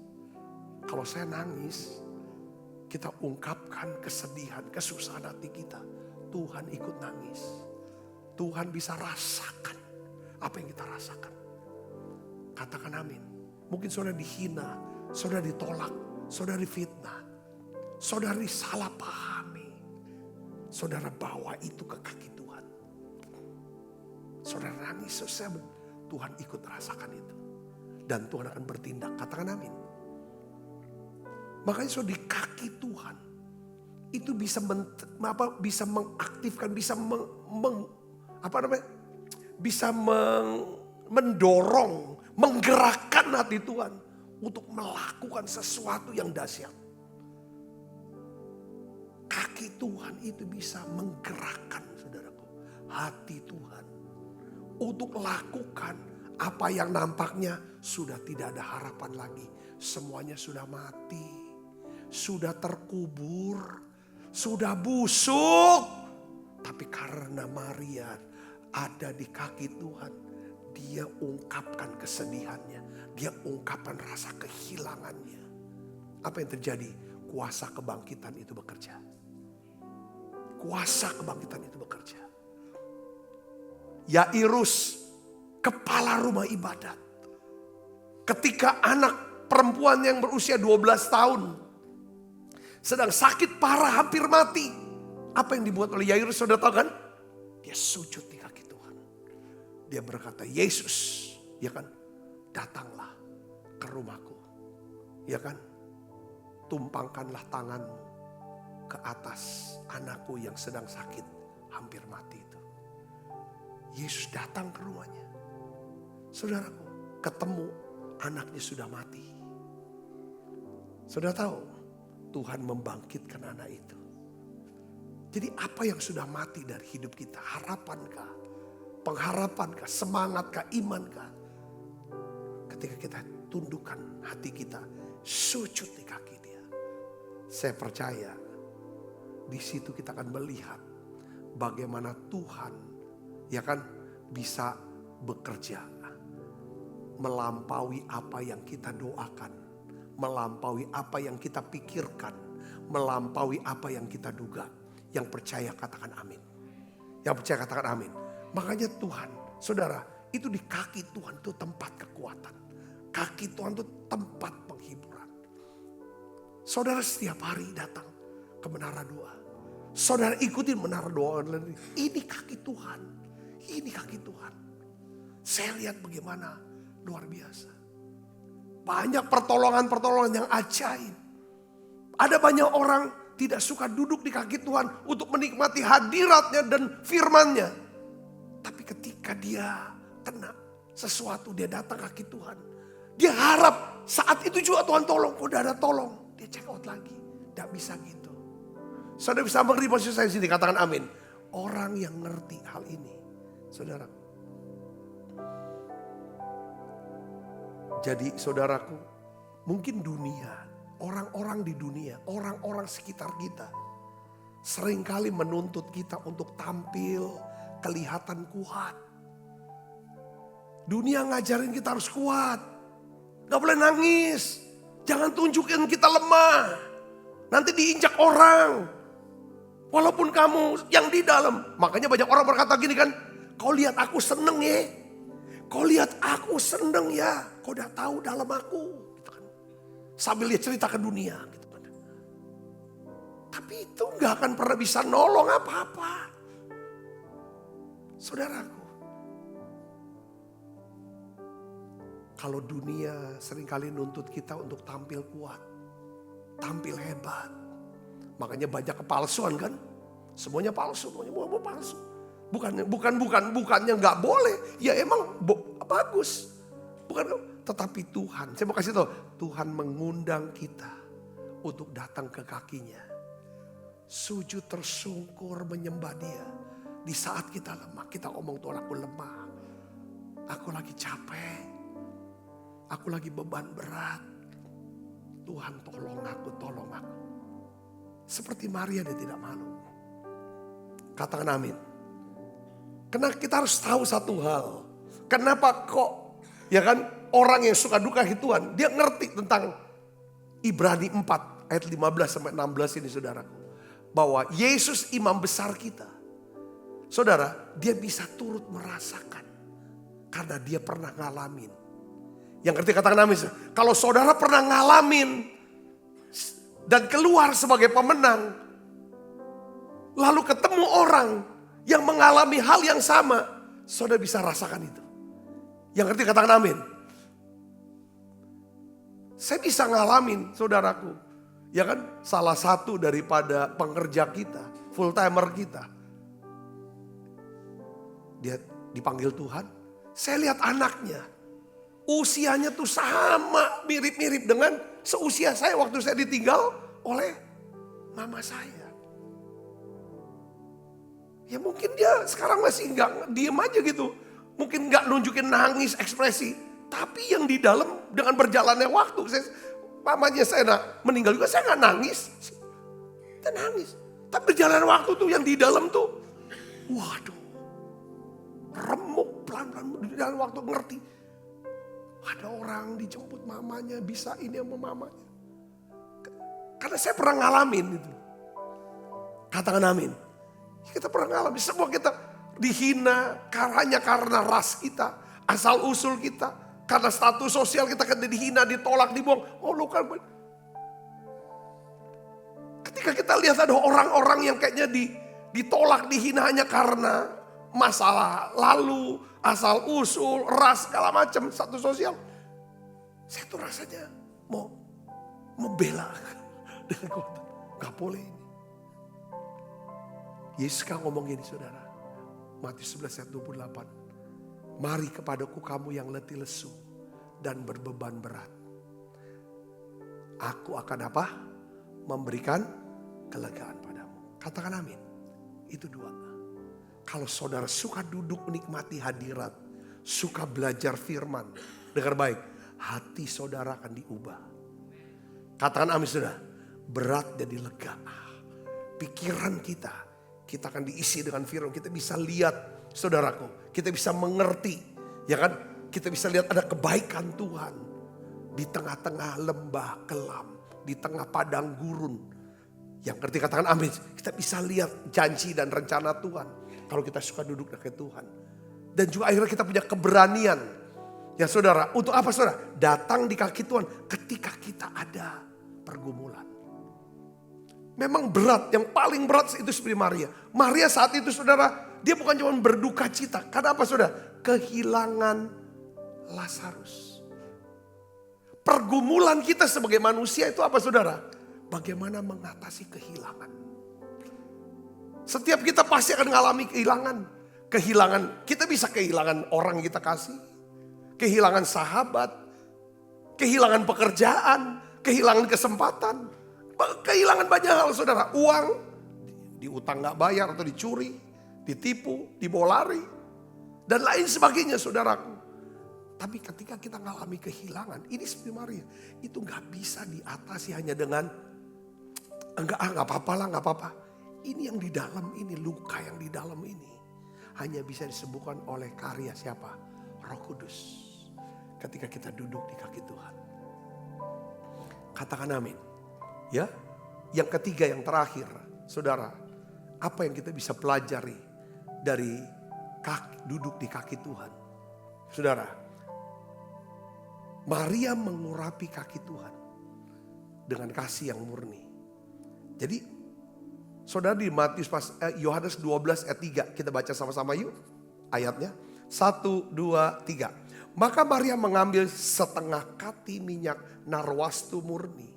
kalau saya nangis, kita ungkapkan kesedihan, kesusahan hati kita. Tuhan ikut nangis. Tuhan bisa rasakan apa yang kita rasakan. Katakan amin. Mungkin saudara dihina, saudara ditolak, saudara difitnah, saudara disalah pahami. Saudara bawa itu ke kaki Tuhan. Saudara nangis, Tuhan ikut rasakan itu. Dan Tuhan akan bertindak. Katakan amin. Makanya saudara di kaki Tuhan itu bisa mengaktifkan, bisa mendorong, menggerakkan hati Tuhan untuk melakukan sesuatu yang dahsyat. Kaki Tuhan itu bisa menggerakkan, saudaraku, hati Tuhan untuk lakukan apa yang nampaknya sudah tidak ada harapan lagi. Semuanya sudah mati, sudah terkubur, sudah busuk. Tapi karena Maria ada di kaki Tuhan, dia ungkapkan kesedihannya, dia ungkapkan rasa kehilangannya. Apa yang terjadi? Kuasa kebangkitan itu bekerja. Kuasa kebangkitan itu bekerja. Yairus, kepala rumah ibadat, ketika anak perempuan yang berusia 12 tahun sedang sakit parah, hampir mati. Apa yang dibuat oleh Yairus, saudara tahu kan? Dia sujud di kaki Tuhan. Dia berkata, Yesus, ya kan, datanglah ke rumahku. Ya kan, tumpangkanlah tanganmu ke atas anakku yang sedang sakit, hampir mati itu. Yesus datang ke rumahnya. Saudaraku, ketemu anaknya sudah mati. Saudara tahu, Tuhan membangkitkan anak itu. Jadi apa yang sudah mati dari hidup kita? Harapankah? Pengharapankah? Semangatkah? Imankah? Ketika kita tundukkan hati kita, sujud di kaki dia. Saya percaya di situ kita akan melihat bagaimana Tuhan, ya kan, bisa bekerja melampaui apa yang kita doakan, melampaui apa yang kita pikirkan, melampaui apa yang kita duga. Yang percaya katakan amin. Yang percaya katakan amin. Makanya Tuhan, saudara, itu di kaki Tuhan itu tempat kekuatan. Kaki Tuhan itu tempat penghiburan. Saudara setiap hari datang ke menara doa. Saudara ikutin menara doa. Ini kaki Tuhan. Ini kaki Tuhan. Saya lihat bagaimana luar biasa. Banyak pertolongan-pertolongan yang ajaib. Ada banyak orang tidak suka duduk di kaki Tuhan untuk menikmati hadiratnya dan firman-Nya. Tapi ketika dia kena sesuatu, dia datang kaki Tuhan. Dia harap saat itu juga Tuhan tolong. Kok udah ada tolong, dia check out lagi. Tidak bisa gitu. Saudara bisa mengerti posisi saya sini, katakan amin. Orang yang ngerti hal ini, saudara. Jadi saudaraku, mungkin dunia, orang-orang di dunia, orang-orang sekitar kita seringkali menuntut kita untuk tampil kelihatan kuat. Dunia ngajarin kita harus kuat. Gak boleh nangis. Jangan tunjukin kita lemah. Nanti diinjak orang. Walaupun kamu yang di dalam. Makanya banyak orang berkata gini kan. Kau lihat aku seneng ya. Kau lihat aku seneng ya. Kau udah tahu dalam aku. Gitu kan. Sambil dia cerita ke dunia. Gitu kan. Tapi itu gak akan pernah bisa nolong apa-apa. Saudaraku. Kalau dunia seringkali nuntut kita untuk tampil kuat. Tampil hebat. Makanya banyak kepalsuan kan. Semuanya palsu. Semuanya palsu. Bukannya nggak boleh. Ya emang bagus. Tetapi Tuhan. Saya mau kasih tahu. Tuhan mengundang kita untuk datang ke kakinya. Sujud tersungkur menyembah dia. Di saat kita lemah. Kita ngomong Tuhan aku lemah. Aku lagi capek. Aku lagi beban berat. Tuhan tolong aku, tolong aku. Seperti Maria dia tidak malu. Katakan amin. Karena kita harus tahu satu hal. Kenapa kok ya kan orang yang suka duka Tuhan. Dia ngerti tentang Ibrani 4 ayat 15 sampai 16 ini saudaraku. Bahwa Yesus imam besar kita. Saudara dia bisa turut merasakan. Karena dia pernah ngalamin. Yang ngerti katakan amin. Kalau saudara pernah ngalamin dan keluar sebagai pemenang. Lalu ketemu orang yang mengalami hal yang sama. Saudara bisa rasakan itu. Yang ngerti katakan amin. Saya bisa ngalamin saudaraku. Ya kan salah satu daripada pengerja kita. Full timer kita. Dia dipanggil Tuhan. Saya lihat anaknya. Usianya tuh sama, mirip-mirip dengan seusia saya waktu saya ditinggal oleh mama saya. Ya mungkin dia sekarang masih nggak diem aja gitu. Mungkin nggak nunjukin nangis ekspresi. Tapi yang di dalam dengan berjalannya waktu. Mamanya saya meninggal juga saya nggak nangis. Kita nangis. Tapi berjalan waktu tuh yang di dalam tuh. Waduh. Remuk pelan-pelan di dalam waktu ngerti. Ada orang dijemput mamanya, bisa ini sama mamanya. Karena saya pernah ngalamin itu. Katakan amin. Kita pernah ngalamin, semua kita dihina hanya karena ras kita. Asal usul kita. Karena status sosial kita kan dihina, ditolak, dibuang. Oh lu kan. Ketika kita lihat ada orang-orang yang kayaknya ditolak, dihina hanya karena masalah lalu, asal usul, ras, segala macam, status sosial. Saya tuh rasanya mau bela dengan kota. Gak boleh ini. Yesus kan ngomong gini saudara. Matius 11 ayat 28. Mari kepadaku kamu yang letih lesu dan berbeban berat. Aku akan apa? Memberikan kelegaan padamu. Katakan amin. Itu dua. Kalau saudara suka duduk menikmati hadirat. Suka belajar firman. Dengar baik. Hati saudara akan diubah. Katakan amin saudara. Berat jadi lega. Pikiran kita. Kita akan diisi dengan firman. Kita bisa lihat saudaraku. Kita bisa mengerti. Ya kan. Kita bisa lihat ada kebaikan Tuhan. Di tengah-tengah lembah kelam. Di tengah padang gurun. Yang ngerti katakan amin. Kita bisa lihat janji dan rencana Tuhan. Kalau kita suka duduk dekat Tuhan. Dan juga akhirnya kita punya keberanian. Ya saudara, untuk apa saudara? Datang di kaki Tuhan ketika kita ada pergumulan. Memang berat, yang paling berat itu seperti Maria. Maria saat itu saudara, dia bukan cuma berduka cita. Karena apa saudara? Kehilangan Lazarus. Pergumulan kita sebagai manusia itu apa saudara? Bagaimana mengatasi kehilangan. Setiap kita pasti akan mengalami kehilangan. Kehilangan, kita bisa kehilangan orang yang kita kasih. Kehilangan sahabat. Kehilangan pekerjaan. Kehilangan kesempatan. Kehilangan banyak hal saudara. Uang, diutang gak bayar atau dicuri. Ditipu, dibawa lari. Dan lain sebagainya saudaraku. Tapi ketika kita mengalami kehilangan, ini seperti Maria. Itu gak bisa diatasi hanya dengan, gak apa-apa lah, gak apa-apa. Ini yang di dalam ini, luka yang di dalam ini. Hanya bisa disembuhkan oleh karya siapa? Roh Kudus. Ketika kita duduk di kaki Tuhan. Katakan amin. Ya, yang ketiga, yang terakhir, saudara, apa yang kita bisa pelajari dari duduk di kaki Tuhan? Saudara, Maria mengurapi kaki Tuhan dengan kasih yang murni. Jadi, saudara di Matius Yohanes 12 ayat 3, kita baca sama-sama yuk ayatnya. 1, 2, 3. Maka Maria mengambil setengah kati minyak narwastu murni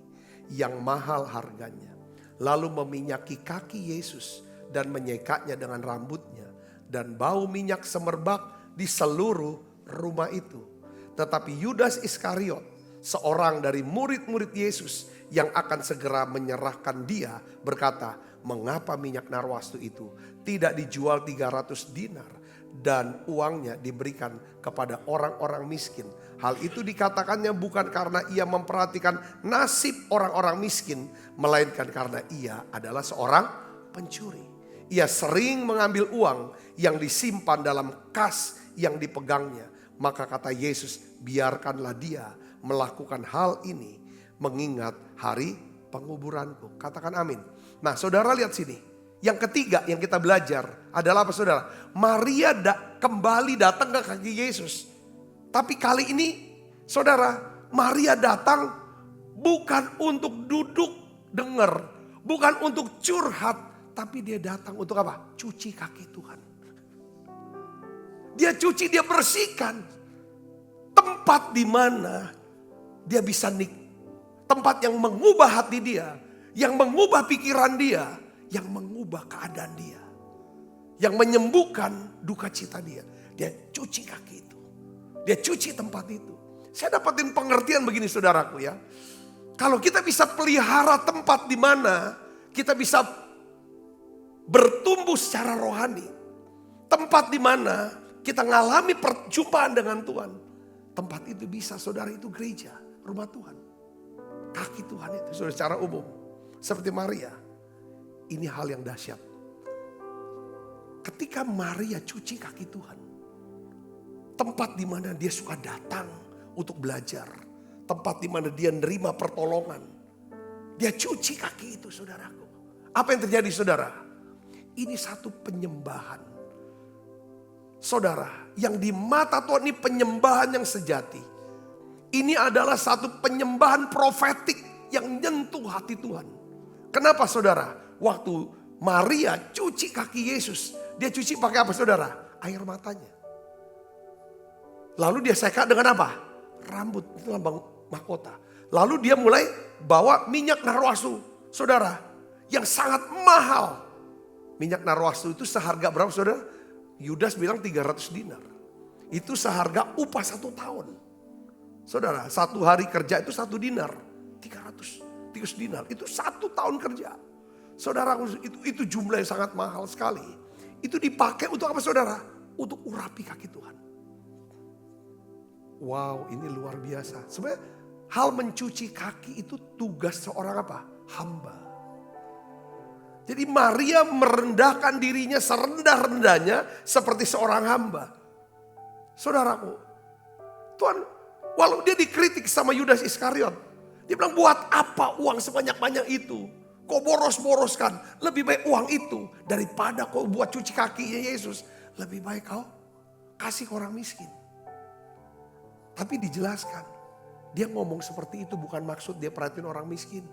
yang mahal harganya. Lalu meminyaki kaki Yesus dan menyekatnya dengan rambutnya. Dan bau minyak semerbak di seluruh rumah itu. Tetapi Yudas Iskariot, seorang dari murid-murid Yesus yang akan segera menyerahkan dia, berkata, mengapa minyak narwastu itu tidak dijual 300 dinar dan uangnya diberikan kepada orang-orang miskin. Hal itu dikatakannya bukan karena ia memperhatikan nasib orang-orang miskin, melainkan karena ia adalah seorang pencuri. Ia sering mengambil uang yang disimpan dalam kas yang dipegangnya. Maka kata Yesus, biarkanlah dia melakukan hal ini mengingat hari penguburanku. Katakan amin. Nah saudara lihat sini. Yang ketiga yang kita belajar adalah apa saudara? Maria kembali datang ke kaki Yesus. Tapi kali ini saudara, Maria datang bukan untuk duduk dengar. Bukan untuk curhat. Tapi dia datang untuk apa? Cuci kaki Tuhan. Dia cuci, dia bersihkan. Tempat di mana dia bisa tempat yang mengubah hati dia. Yang mengubah pikiran dia. Yang mengubah keadaan dia. Yang menyembuhkan duka cita dia. Dia cuci kaki itu. Dia cuci tempat itu. Saya dapatin pengertian begini saudaraku ya. Kalau kita bisa pelihara tempat di mana kita bisa bertumbuh secara rohani. Tempat di mana kita ngalami perjumpaan dengan Tuhan. Tempat itu bisa saudara itu gereja, rumah Tuhan. Kaki Tuhan itu saudara secara umum. Seperti Maria. Ini hal yang dahsyat. Ketika Maria cuci kaki Tuhan. Tempat di mana dia suka datang untuk belajar. Tempat di mana dia nerima pertolongan. Dia cuci kaki itu saudaraku. Apa yang terjadi saudara? Ini satu penyembahan. Saudara, yang di mata Tuhan ini penyembahan yang sejati. Ini adalah satu penyembahan profetik yang nyentuh hati Tuhan. Kenapa saudara? Waktu Maria cuci kaki Yesus, dia cuci pakai apa saudara? Air matanya. Lalu dia sekat dengan apa? Rambut, itu lambang mahkota. Lalu dia mulai bawa minyak narwastu, saudara, yang sangat mahal. Minyak narwastu itu seharga berapa saudara? Yudas bilang 300 dinar. Itu seharga upah 1 tahun. Saudara, 1 hari kerja itu 1 dinar. 300 dinar, itu 1 tahun kerja. Saudara, itu jumlah yang sangat mahal sekali. Itu dipakai untuk apa saudara? Untuk urapi kaki Tuhan. Wow, ini luar biasa. Sebenarnya hal mencuci kaki itu tugas seorang apa? Hamba. Jadi Maria merendahkan dirinya serendah-rendahnya seperti seorang hamba. Saudaraku, Tuhan, walau dia dikritik sama Yudas Iskariot. Dia bilang buat apa uang sebanyak-banyak itu? kau boros-boroskan. Lebih baik uang itu daripada kau buat cuci kakinya Yesus. Lebih baik kau kasih ke orang miskin. Tapi dijelaskan, dia ngomong seperti itu bukan maksud dia perhatiin orang miskin.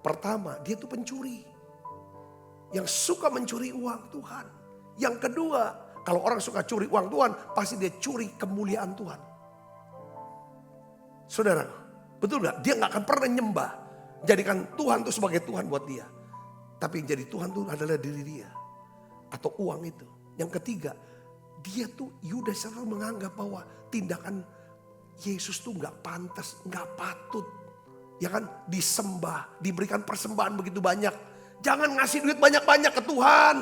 Pertama, dia tuh pencuri. Yang suka mencuri uang Tuhan. Yang kedua, kalau orang suka curi uang Tuhan, pasti dia curi kemuliaan Tuhan. Saudara, betul gak? Dia gak akan pernah nyembah. Jadikan Tuhan itu sebagai Tuhan buat dia. Tapi yang jadi Tuhan itu adalah diri dia. Atau uang itu. Yang ketiga, dia tuh Yudas selalu menganggap bahwa tindakan Yesus tuh gak pantas, gak patut. Ya kan, disembah, diberikan persembahan begitu banyak. Jangan ngasih duit banyak-banyak ke Tuhan.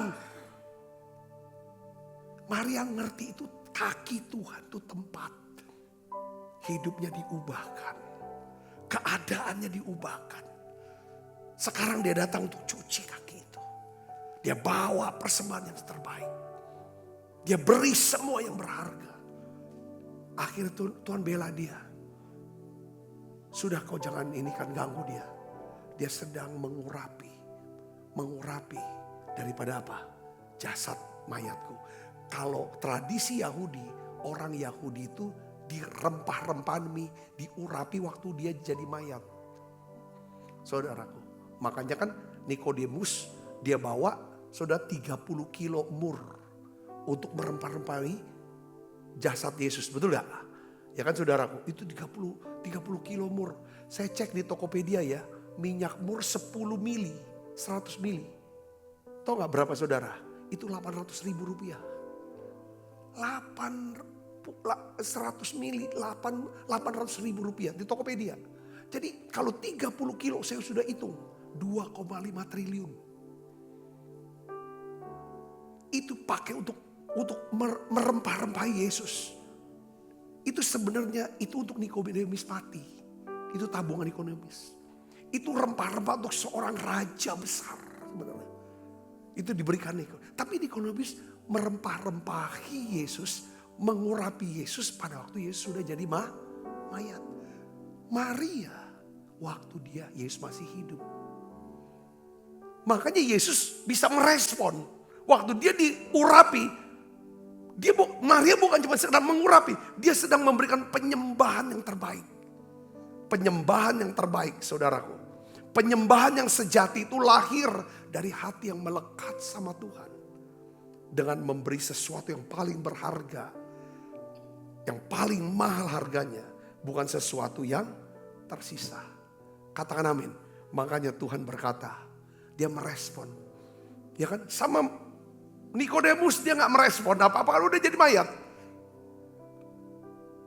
Maria ngerti itu kaki Tuhan itu tempat. Hidupnya diubahkan. Keadaannya diubahkan. Sekarang dia datang untuk cuci kaki itu. Dia bawa persembahan yang terbaik. Dia beri semua yang berharga. Akhirnya Tuhan bela dia. Sudah kau jangan ini kan ganggu dia. Dia sedang mengurapi daripada apa? Jasad mayatku. Kalau tradisi Yahudi, orang Yahudi itu dirempah-rempahmi, diurapi waktu dia jadi mayat. Saudaraku, makanya kan Nikodemus dia bawa sudah 30 kilo mur untuk merempah-rempahi jasad Yesus, betul gak? Ya kan saudaraku, itu 30 kilo mur. Saya cek di Tokopedia ya, minyak mur 10 mili, 100 mili. Tahu gak berapa saudara? Itu 800.000 rupiah. 100 mili 800.000 rupiah di Tokopedia. Jadi kalau 30 kilo saya sudah hitung 2,5 triliun. Itu pakai untuk merempah-rempahi Yesus. Itu sebenarnya itu untuk Nikodemus mati. Itu tabungan Nikodemus. Itu rempah-rempah untuk seorang raja besar sebenarnya. Itu diberikan Nikodemus. Tapi Nikodemus merempah-rempahi Yesus, mengurapi Yesus pada waktu Yesus sudah jadi mayat. Maria waktu Yesus masih hidup. Makanya Yesus bisa merespon. Waktu dia diurapi, Maria bukan cuma sedang mengurapi, dia sedang memberikan penyembahan yang terbaik. Penyembahan yang terbaik saudaraku. Penyembahan yang sejati itu lahir dari hati yang melekat sama Tuhan. Dengan memberi sesuatu yang paling berharga. Yang paling mahal harganya. Bukan sesuatu yang tersisa. Katakan amin. Makanya Tuhan berkata. Dia merespon. Ya kan? Sama Nikodemus dia gak merespon apa-apa kalau udah jadi mayat.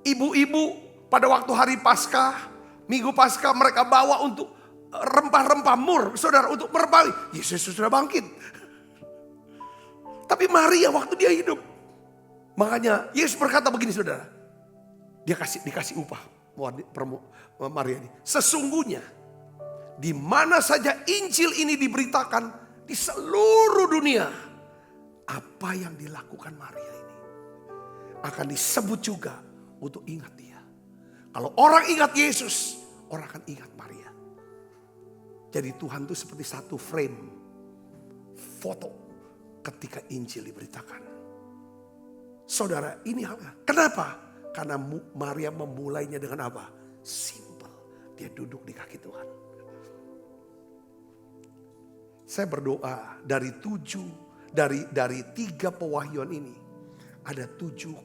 Ibu-ibu pada waktu hari Paskah. Minggu Paskah mereka bawa untuk rempah-rempah mur. Saudara untuk merempahi. Yesus sudah bangkit. Tapi Maria waktu dia hidup. Makanya Yesus berkata begini saudara. Dia dikasih upah Maria ini. Sesungguhnya di mana saja Injil ini diberitakan di seluruh dunia. Apa yang dilakukan Maria ini akan disebut juga untuk ingat dia. Kalau orang ingat Yesus, orang akan ingat Maria. Jadi Tuhan itu seperti satu frame foto ketika Injil diberitakan. Saudara, ini halnya. Kenapa? Karena Maria memulainya dengan apa? Simple. Dia duduk di kaki Tuhan. Saya berdoa dari 3 pewahyuan ini. Ada 7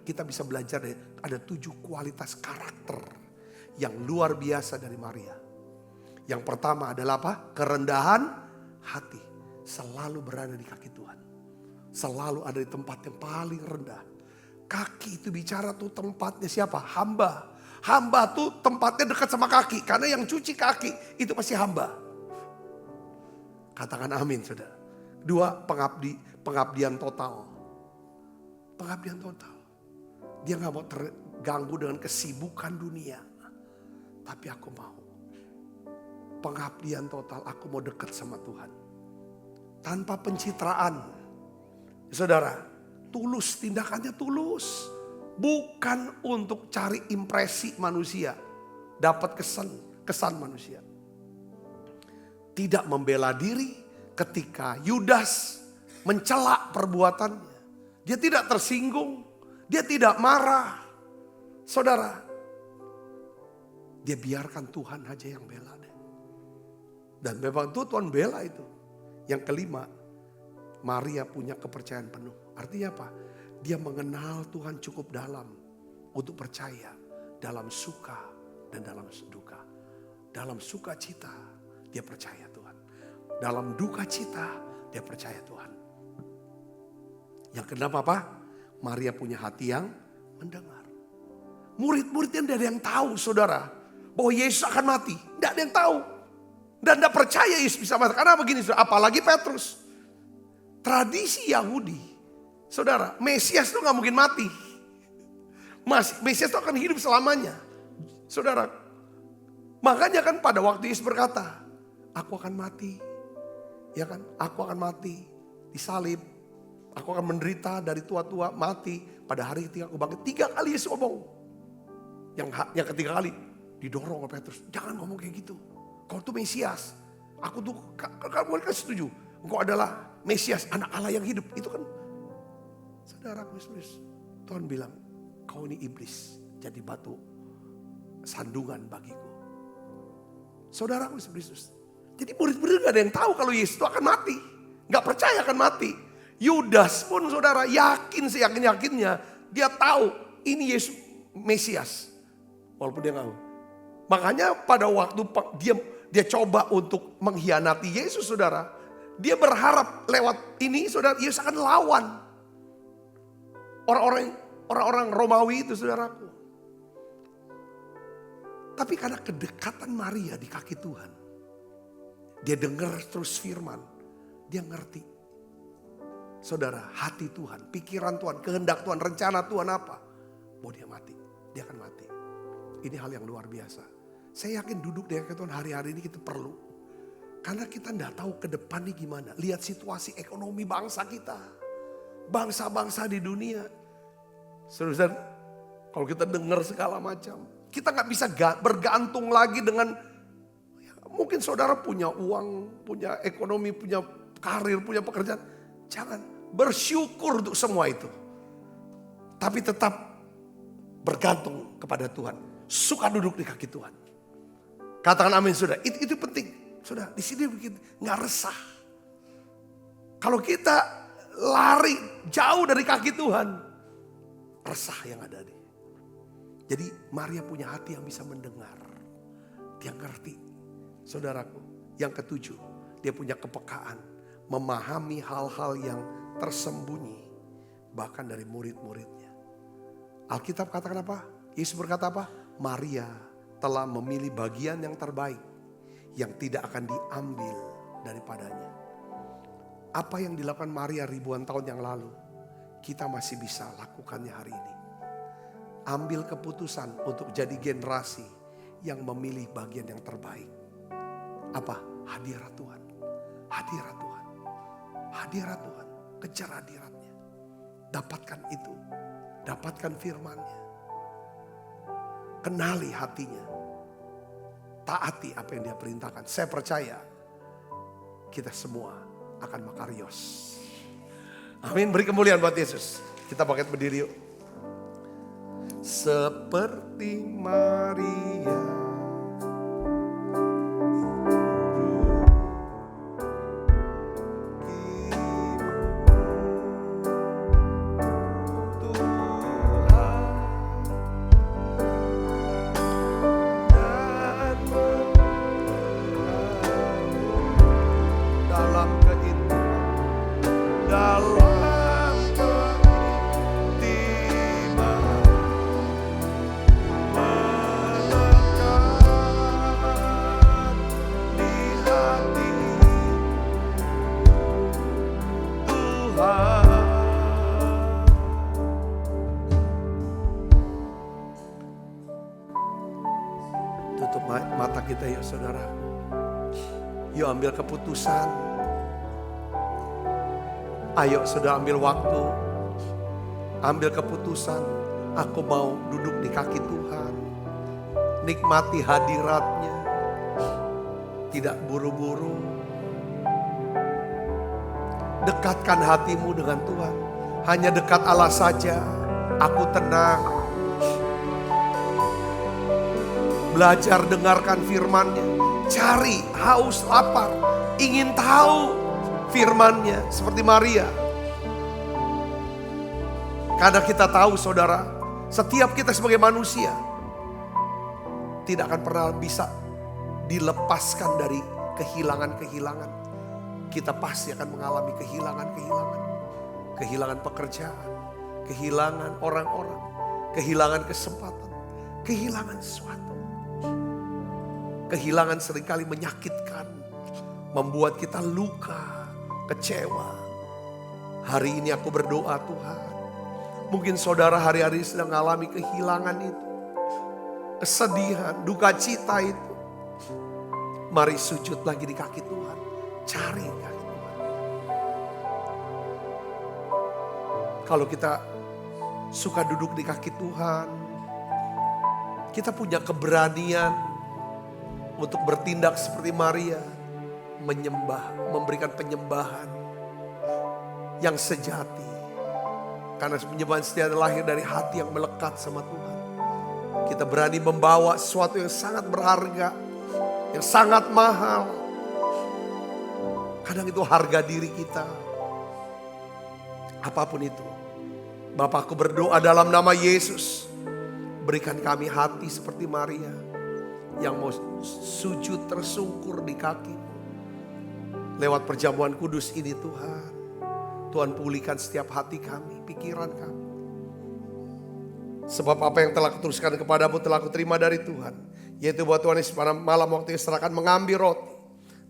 kita bisa belajar dari ada 7 kualitas karakter yang luar biasa dari Maria. Yang pertama adalah apa? Kerendahan hati. Selalu berada di kaki Tuhan. Selalu ada di tempat yang paling rendah. Kaki itu bicara tuh tempatnya siapa? Hamba. Hamba tuh tempatnya dekat sama kaki. Karena yang cuci kaki itu pasti hamba. Katakan amin saudara. 2, pengabdian total. Pengabdian total. Dia gak mau terganggu dengan kesibukan dunia. Tapi aku mau. Pengabdian total, aku mau dekat sama Tuhan. Tanpa pencitraan. Saudara, tulus, tindakannya tulus. Bukan untuk cari impresi manusia. Dapat kesan manusia. tidak membela diri ketika Yudas mencela perbuatannya. Dia tidak tersinggung, dia tidak marah. Saudara, dia biarkan Tuhan aja yang bela deh. Dan memang Tuhan bela itu. Yang kelima, Maria punya kepercayaan penuh. Artinya apa? Dia mengenal Tuhan cukup dalam untuk percaya dalam suka dan dalam duka. Dalam sukacita dia percaya Tuhan. Dalam duka cita dia percaya Tuhan. Yang kenapa apa? Maria punya hati yang mendengar. Murid-muridnya tidak ada yang tahu saudara. Bahwa Yesus akan mati. Tidak ada yang tahu. Dan tidak percaya Yesus bisa mati. Karena begini saudara, apalagi Petrus. Tradisi Yahudi. Saudara, Mesias itu gak mungkin mati. Mesias itu akan hidup selamanya. Saudara, makanya kan pada waktu Yesus berkata, aku akan mati. Ya kan, aku akan mati. Disalib. Aku akan menderita dari tua-tua, mati. Pada hari ketiga aku bangkit. 3 kali Yesus ngomong. Yang ketiga kali didorong oleh Petrus. Jangan ngomong kayak gitu. Kau tuh Mesias. Aku tuh, kamu kan setuju. Engkau adalah Mesias, anak Allah yang hidup. Itu kan, saudaraku, Tuhan bilang, kau ini iblis. Jadi batu sandungan bagiku. Saudaraku, jadi murid-murid gak ada yang tahu kalau Yesus itu akan mati. Gak percaya akan mati. Yudas pun saudara yakin seyakin-yakinnya. Dia tahu ini Yesus Mesias. Walaupun dia gak tahu. Makanya pada waktu dia coba untuk mengkhianati Yesus saudara. Dia berharap lewat ini saudara Yesus akan lawan. Orang-orang Romawi itu saudaraku. Tapi karena kedekatan Maria di kaki Tuhan. Dia dengar terus firman. Dia ngerti. Saudara, hati Tuhan, pikiran Tuhan, kehendak Tuhan, rencana Tuhan apa? Mau dia mati, dia akan mati. Ini hal yang luar biasa. Saya yakin duduk di kaki Tuhan hari-hari ini kita perlu. Karena kita tidak tahu ke depan nih gimana. Lihat situasi ekonomi bangsa kita. Bangsa-bangsa di dunia. Saudara, kalau kita dengar segala macam. Kita gak bisa bergantung lagi dengan. Mungkin saudara punya uang, punya ekonomi, punya karir, punya pekerjaan. Jangan bersyukur untuk semua itu. Tapi tetap bergantung kepada Tuhan. Suka duduk di kaki Tuhan. Katakan amin saudara. Itu penting. Saudara di sini begitu. Gak resah. Kalau kita lari jauh dari kaki Tuhan. Resah yang ada nih. Jadi Maria punya hati yang bisa mendengar. Dia ngerti. Saudaraku. Yang ketujuh. Dia punya kepekaan. Memahami hal-hal yang tersembunyi. Bahkan dari murid-muridnya. Alkitab katakan apa? Yesus berkata apa? Maria telah memilih bagian yang terbaik. Yang tidak akan diambil daripadanya. Apa yang dilakukan Maria ribuan tahun yang lalu. Kita masih bisa lakukannya hari ini. Ambil keputusan untuk jadi generasi yang memilih bagian yang terbaik. Apa? Hadirat Tuhan. Hadirat Tuhan. Hadirat Tuhan. Kejar hadiratnya. Dapatkan itu. Dapatkan firman-Nya. Kenali hatinya. Taati apa yang dia perintahkan. Saya percaya kita semua akan makarios. Amin. Beri kemuliaan buat Yesus. Kita bangkit berdiri yuk. Seperti Maria. Tutup mata kita yuk saudara. Yuk ambil keputusan. Ayo saudara ambil waktu. Ambil keputusan. Aku mau duduk di kaki Tuhan. Nikmati hadirat-Nya. tidak buru-buru. Dekatkan hatimu dengan Tuhan. Hanya dekat Allah saja, aku tenang. Belajar dengarkan firman-Nya. Cari, haus, lapar, ingin tahu firman-Nya seperti Maria. Karena kita tahu saudara, setiap kita sebagai manusia tidak akan pernah bisa dilepaskan dari kehilangan-kehilangan. Kita pasti akan mengalami kehilangan-kehilangan. Kehilangan pekerjaan, kehilangan orang-orang, kehilangan kesempatan, kehilangan sesuatu. Kehilangan seringkali menyakitkan, membuat kita luka, kecewa. Hari ini aku berdoa Tuhan. Mungkin saudara hari-hari sedang mengalami kehilangan itu. Kesedihan, duka cita itu. Mari sujud lagi di kaki Tuhan. Cari kaki Tuhan. Kalau kita suka duduk di kaki Tuhan, kita punya keberanian untuk bertindak seperti Maria. Menyembah, memberikan penyembahan yang sejati. Karena penyembahan sejati lahir dari hati yang melekat sama Tuhan. Kita berani membawa sesuatu yang sangat berharga, yang sangat mahal. Kadang itu harga diri kita. Apapun itu. Bapakku berdoa dalam nama Yesus. Berikan kami hati seperti Maria. Yang mau sujud tersungkur di kaki-Mu. Lewat perjamuan kudus ini Tuhan. Tuhan pulihkan setiap hati kami, pikiran kami. Sebab apa yang telah kuteruskan kepadamu telah kuterima dari Tuhan. Yaitu bahwa Tuhan Yesus pada malam waktu serahkan mengambil roti.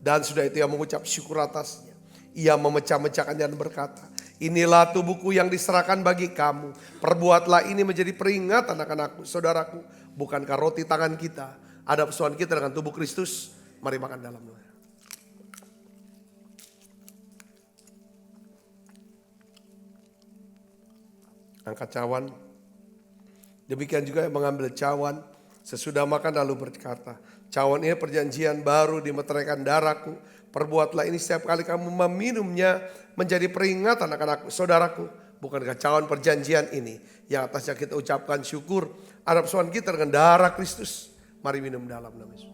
Dan sudah itu ia mengucap syukur atasnya. Ia memecah-mecahkannya dan berkata, inilah tubuhku yang diserahkan bagi kamu. Perbuatlah ini menjadi peringatan akan aku. Saudaraku, bukankah roti tangan kita ada persoalan kita dengan tubuh Kristus? Mari makan dalam doa. Angkat cawan. Demikian juga yang mengambil cawan. Sesudah makan lalu berkata, cawan ini perjanjian baru dimeteraikan darahku. Perbuatlah ini setiap kali kamu meminumnya menjadi peringatan akan aku. Saudaraku, bukankah cawan perjanjian ini yang atasnya kita ucapkan syukur. Ada persoalan kita dengan darah Kristus. Mari minum dalam nama Yesus.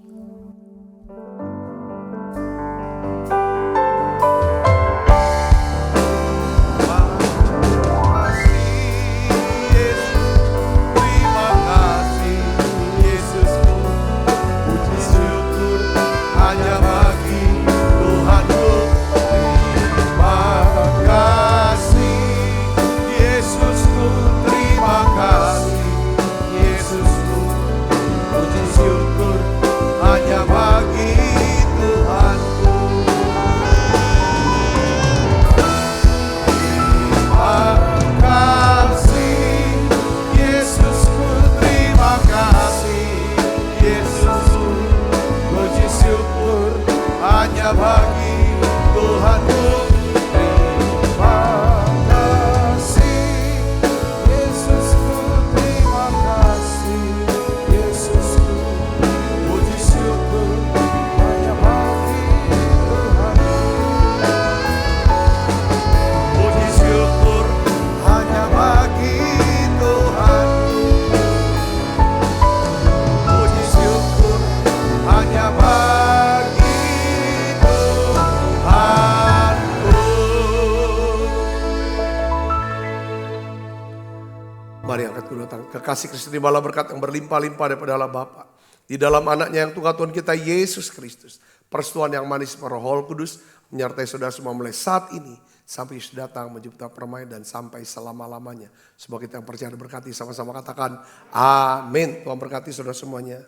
Kasih Kristus terimalah berkat yang berlimpah-limpah daripada Allah Bapa. Di dalam anaknya yang Tuhan kita Yesus Kristus. Persekutuan yang manis Roh Kudus menyertai saudara semua mulai saat ini. Sampai Yesus datang menjemput permainan dan sampai selama-lamanya. Semoga kita yang percaya berkati sama-sama katakan amin. Tuhan berkati saudara semuanya.